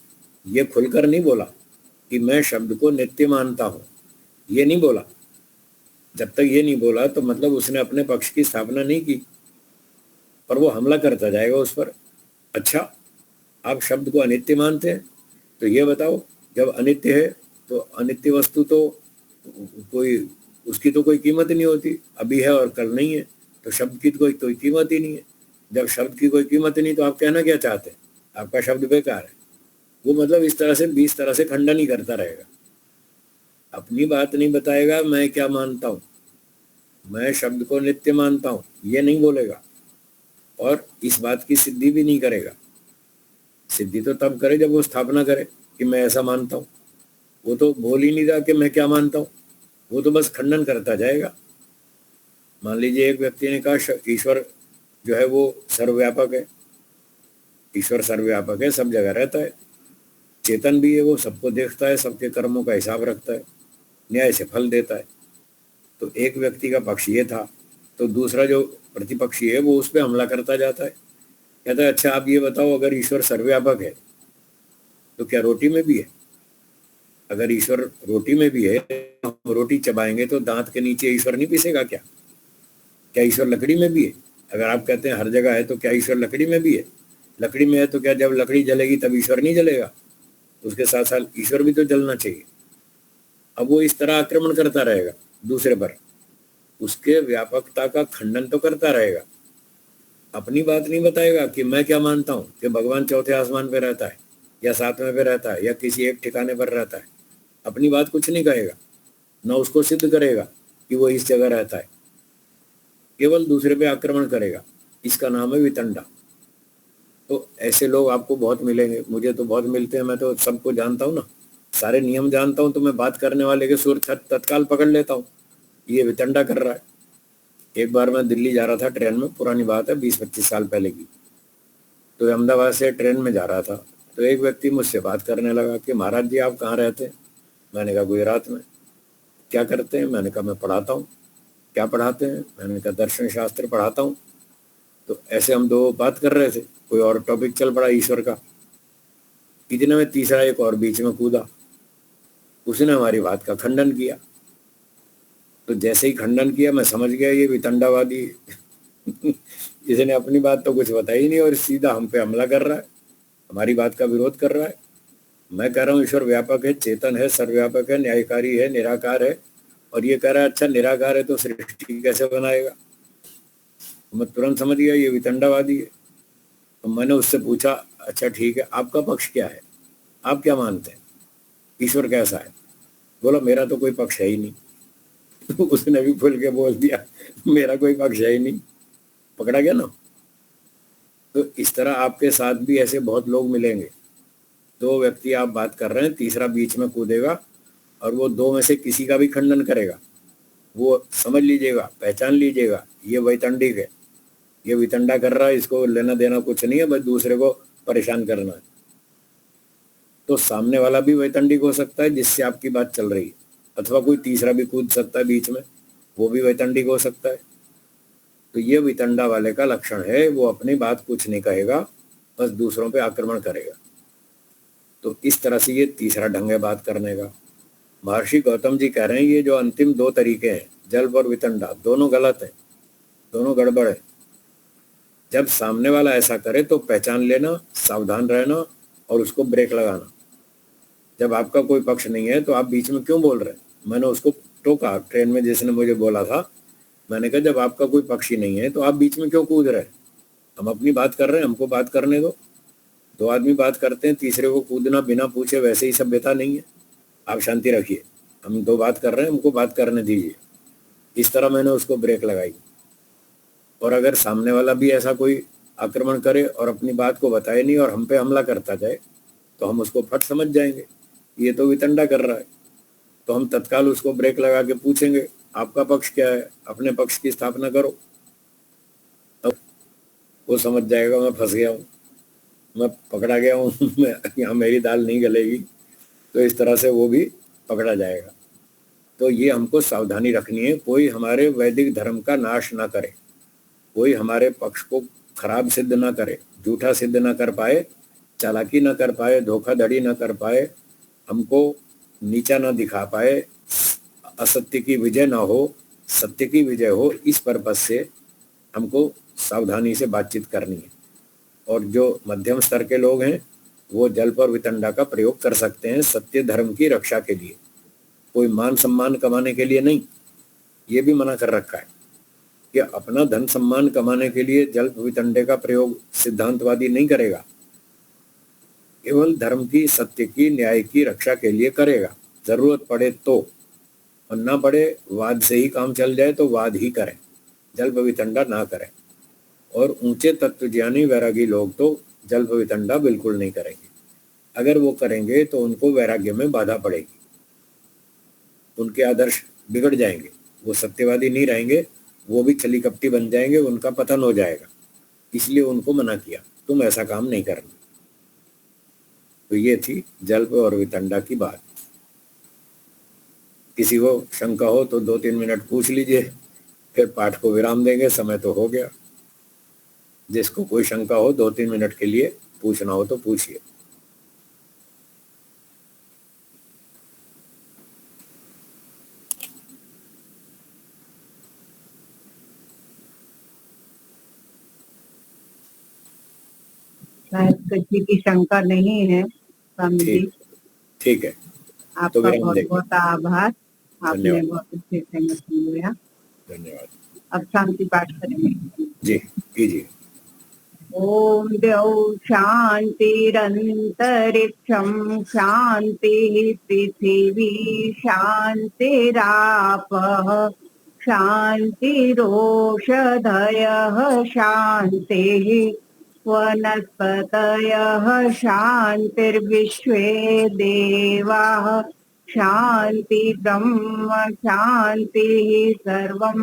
ये खुलकर नहीं बोला कि मैं शब्द को नित्य मानता हूं, ये नहीं बोला। जब तक ये नहीं बोला तो मतलब उसने अपने पक्ष की स्थापना नहीं की, पर वो हमला करता जाएगा उस पर। अच्छा, आप शब्द को अनित्य मानते हैं, तो ये बताओ, जब अनित्य है तो अनित्य वस्तु तो कोई, उसकी तो कोई कीमत नहीं होती, अभी है और कल नहीं है, तो शब्द की कोई कीमत ही नहीं है। जब शब्द की कोई कीमत नहीं, तो आप कहना क्या चाहते हैं? आपका शब्द बेकार है। वो मतलब इस तरह से 20 तरह से खंडन ही करता रहेगा, अपनी बात नहीं बताएगा। मैं क्या मानता हूँ, मैं शब्द को नित्य मानता हूँ, ये नहीं बोलेगा, और इस बात की सिद्धि भी नहीं करेगा। सिद्धि तो तब करे जब वो स्थापना करे कि मैं ऐसा मानता हूँ। वो तो बोल ही नहीं रहा कि मैं क्या मानता हूँ, वो तो बस खंडन करता जाएगा। मान लीजिए एक व्यक्ति ने कहा ईश्वर जो है वो सर्वव्यापक है, ईश्वर सर्वव्यापक है, सब जगह रहता है, चेतन भी है, वो सबको देखता है, सबके कर्मों का हिसाब रखता है, न्याय से फल देता है। तो एक व्यक्ति का पक्ष ये था, तो दूसरा जो प्रतिपक्षी है वो उस पर हमला करता जाता है, कहता है अच्छा आप ये बताओ, अगर ईश्वर सर्वव्यापक है तो क्या रोटी में भी है? अगर ईश्वर रोटी में भी है, हम रोटी चबाएंगे तो दांत के नीचे ईश्वर नहीं पिसेगा क्या? क्या ईश्वर लकड़ी में भी है? अगर आप कहते हैं हर जगह है, तो क्या ईश्वर लकड़ी में भी है? लकड़ी में है तो क्या जब लकड़ी जलेगी तब ईश्वर नहीं जलेगा? उसके साथ साथ ईश्वर भी तो जलना चाहिए। अब वो इस तरह आक्रमण करता रहेगा दूसरे पर, उसके व्यापकता का खंडन तो करता रहेगा, अपनी बात नहीं बताएगा कि मैं क्या मानता हूँ कि भगवान चौथे आसमान पे रहता है या सातवें पे रहता है या किसी एक ठिकाने पर रहता है। अपनी बात कुछ नहीं कहेगा, ना उसको सिद्ध करेगा कि वो इस जगह रहता है, केवल दूसरे पे आक्रमण करेगा। इसका नाम है वितंडा। तो ऐसे लोग आपको बहुत मिलेंगे, मुझे तो बहुत मिलते हैं, मैं तो सबको जानता हूँ ना, सारे नियम जानता हूँ, तो मैं बात करने वाले के सुर तत्काल पकड़ लेता हूँ, ये वितंडा कर रहा है। एक बार मैं दिल्ली जा रहा था ट्रेन में, पुरानी बात है 20-25 साल पहले की, तो अहमदाबाद से ट्रेन में जा रहा था, तो एक व्यक्ति मुझसे बात करने लगा कि महाराज जी आप कहाँ रहते हैं? मैंने कहा गुजरात में। क्या करते हैं? मैंने कहा मैं पढ़ाता हूँ। क्या पढ़ाते हैं? मैंने कहा दर्शन शास्त्र पढ़ाता हूँ। तो ऐसे हम दो बात कर रहे थे, कोई और टॉपिक चल पड़ा ईश्वर का, इतने में तीसरा एक और बीच में कूदा, उसने हमारी बात का खंडन किया। तो जैसे ही खंडन किया मैं समझ गया ये वितंडावादी इसने अपनी बात तो कुछ बताई नहीं और सीधा हम पे हमला कर रहा है, हमारी बात का विरोध कर रहा है। मैं कह रहा हूँ ईश्वर व्यापक है, चेतन है, सर्वव्यापक है, न्यायकारी है, निराकार है, और ये कह रहा है अच्छा निराकार है तो सृष्टि कैसे बनाएगा? मैं तुरंत समझ गया ये वितंडावादी है। तो मैंने उससे पूछा अच्छा ठीक है, आपका पक्ष क्या है, आप क्या मानते हैं, ईश्वर कैसा है? बोला मेरा तो कोई पक्ष है ही नहीं। तो उसने भी खुल के बोल दिया मेरा कोई पक्ष है ही नहीं। पकड़ा गया ना? तो इस तरह आपके साथ भी ऐसे बहुत लोग मिलेंगे, दो व्यक्ति आप बात कर रहे हैं, तीसरा बीच में कूदेगा और वो दो में से किसी का भी खंडन करेगा। वो समझ लीजिएगा, पहचान लीजिएगा, ये वैतंडिक है, ये वितंडा कर रहा है, इसको लेना देना कुछ नहीं है, बस दूसरे को परेशान करना है। तो सामने वाला भी वैतंडिक हो सकता है जिससे आपकी बात चल रही है, अथवा कोई तीसरा भी कूद सकता है बीच में, वो भी वैतंडिक हो सकता है। तो ये वितंडा वाले का लक्षण है, वो अपनी बात कुछ नहीं कहेगा, बस दूसरों पे आक्रमण करेगा। तो इस तरह से ये तीसरा ढंग है बात करने का। महर्षि गौतम जी कह रहे हैं ये जो अंतिम दो तरीके हैं, जल्प और वितंडा, दोनों गलत है, दोनों गड़बड़ है। जब सामने वाला ऐसा करे तो पहचान लेना, सावधान रहना और उसको ब्रेक लगाना। जब आपका कोई पक्ष नहीं है तो आप बीच में क्यों बोल रहे हैं? मैंने उसको टोका ट्रेन में, जिसने मुझे बोला था, मैंने कहा जब आपका कोई पक्ष ही नहीं है तो आप बीच में क्यों कूद रहे हैं? हम अपनी बात कर रहे हैं, हमको बात करने दो। दो आदमी बात करते हैं, तीसरे को कूदना बिना पूछे वैसे ही सभ्यता नहीं है। आप शांति रखिए, हम दो बात कर रहे हैं, हमको बात करने दीजिए। इस तरह मैंने उसको ब्रेक लगाई। और अगर सामने वाला भी ऐसा कोई आक्रमण करे और अपनी बात को बताए नहीं और हम पे हमला करता जाए तो हम उसको फट समझ जाएंगे ये तो वितंडा कर रहा है। तो हम तत्काल उसको ब्रेक लगा के पूछेंगे आपका पक्ष क्या है, अपने पक्ष की स्थापना करो। अब वो समझ जाएगा मैं फंस गया हूँ, मैं पकड़ा गया हूँ, मैं यहाँ मेरी दाल नहीं गलेगी। तो इस तरह से वो भी पकड़ा जाएगा। तो ये हमको सावधानी रखनी है, कोई हमारे वैदिक धर्म का नाश ना करे, कोई हमारे पक्ष को खराब सिद्ध ना करे, झूठा सिद्ध ना कर पाए, चालाकी ना कर पाए, धोखाधड़ी ना कर पाए, हमको नीचा ना दिखा पाए, असत्य की विजय ना हो, सत्य की विजय हो। इस पर्पज से हमको सावधानी से बातचीत करनी है। और जो मध्यम स्तर के लोग हैं वो जल्प और वितंडा का प्रयोग कर सकते हैं सत्य धर्म की रक्षा के लिए, कोई मान सम्मान कमाने के लिए नहीं। ये भी मना कर रखा है कि अपना धन सम्मान कमाने के लिए जल्प वितंडे का प्रयोग सिद्धांतवादी नहीं करेगा, केवल धर्म की, सत्य की, न्याय की रक्षा के लिए करेगा। जरूरत पड़े तो, और ना पड़े वाद से ही काम चल जाए तो वाद ही करें, जल्प वितंडा ना करें। और ऊंचे तत्वज्ञानी वैरागी लोग तो जल्प वितंडा बिल्कुल नहीं करेंगे। अगर वो करेंगे तो उनको वैराग्य में बाधा पड़ेगी, उनके आदर्श बिगड़ जाएंगे, वो सत्यवादी नहीं रहेंगे, वो भी छली कपटी बन जाएंगे, उनका पतन हो जाएगा। इसलिए उनको मना किया, तुम ऐसा काम नहीं करना। तो ये थी जल्प और वितंडा की बात। किसी को शंका हो तो 2-3 मिनट पूछ लीजिए, फिर पाठ को विराम देंगे, समय तो हो गया। जिसको कोई शंका हो 2-3 मिनट के लिए पूछना हो तो पूछिए। शायद किसी की शंका नहीं है स्वामी जी। ठीक है, आपका तो बहुत बहुत आभार, आपने धन्यवाद। बहुत अच्छे से मत समझाया। धन्यवाद। अब शांति पाठ करेंगे जी कीजिए। ओम द्यौ शांतिरंतरिक्षं शांति पृथिवी शांतिरापः शांतिरोषधयः शांतिः वनस्पतयः शांतिर्विश्वे देवाः शांति ब्रह्म शांतिः सर्वं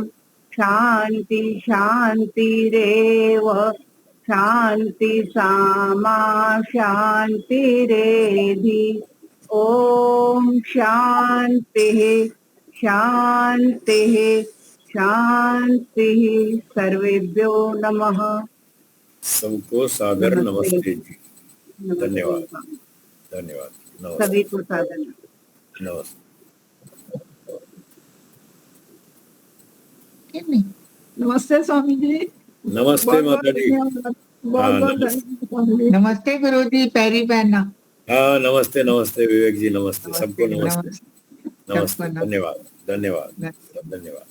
शांति शांतिरेव शांति सामा शांतिरेधि। ओम शांति शांति शांति। सर्वेभ्यो नमः। सबको सादर नमस्ते जी। धन्यवाद धन्यवाद। नमस्ते सभी को सादर नमस्ते। नमस्ते स्वामी जी। नमस्ते माता जी। नमस्ते गुरु जी, पैरी पहनना। हाँ नमस्ते नमस्ते विवेक जी, नमस्ते सबको नमस्ते नमस्ते। नमस्ते। धन्यवाद धन्यवाद धन्यवाद।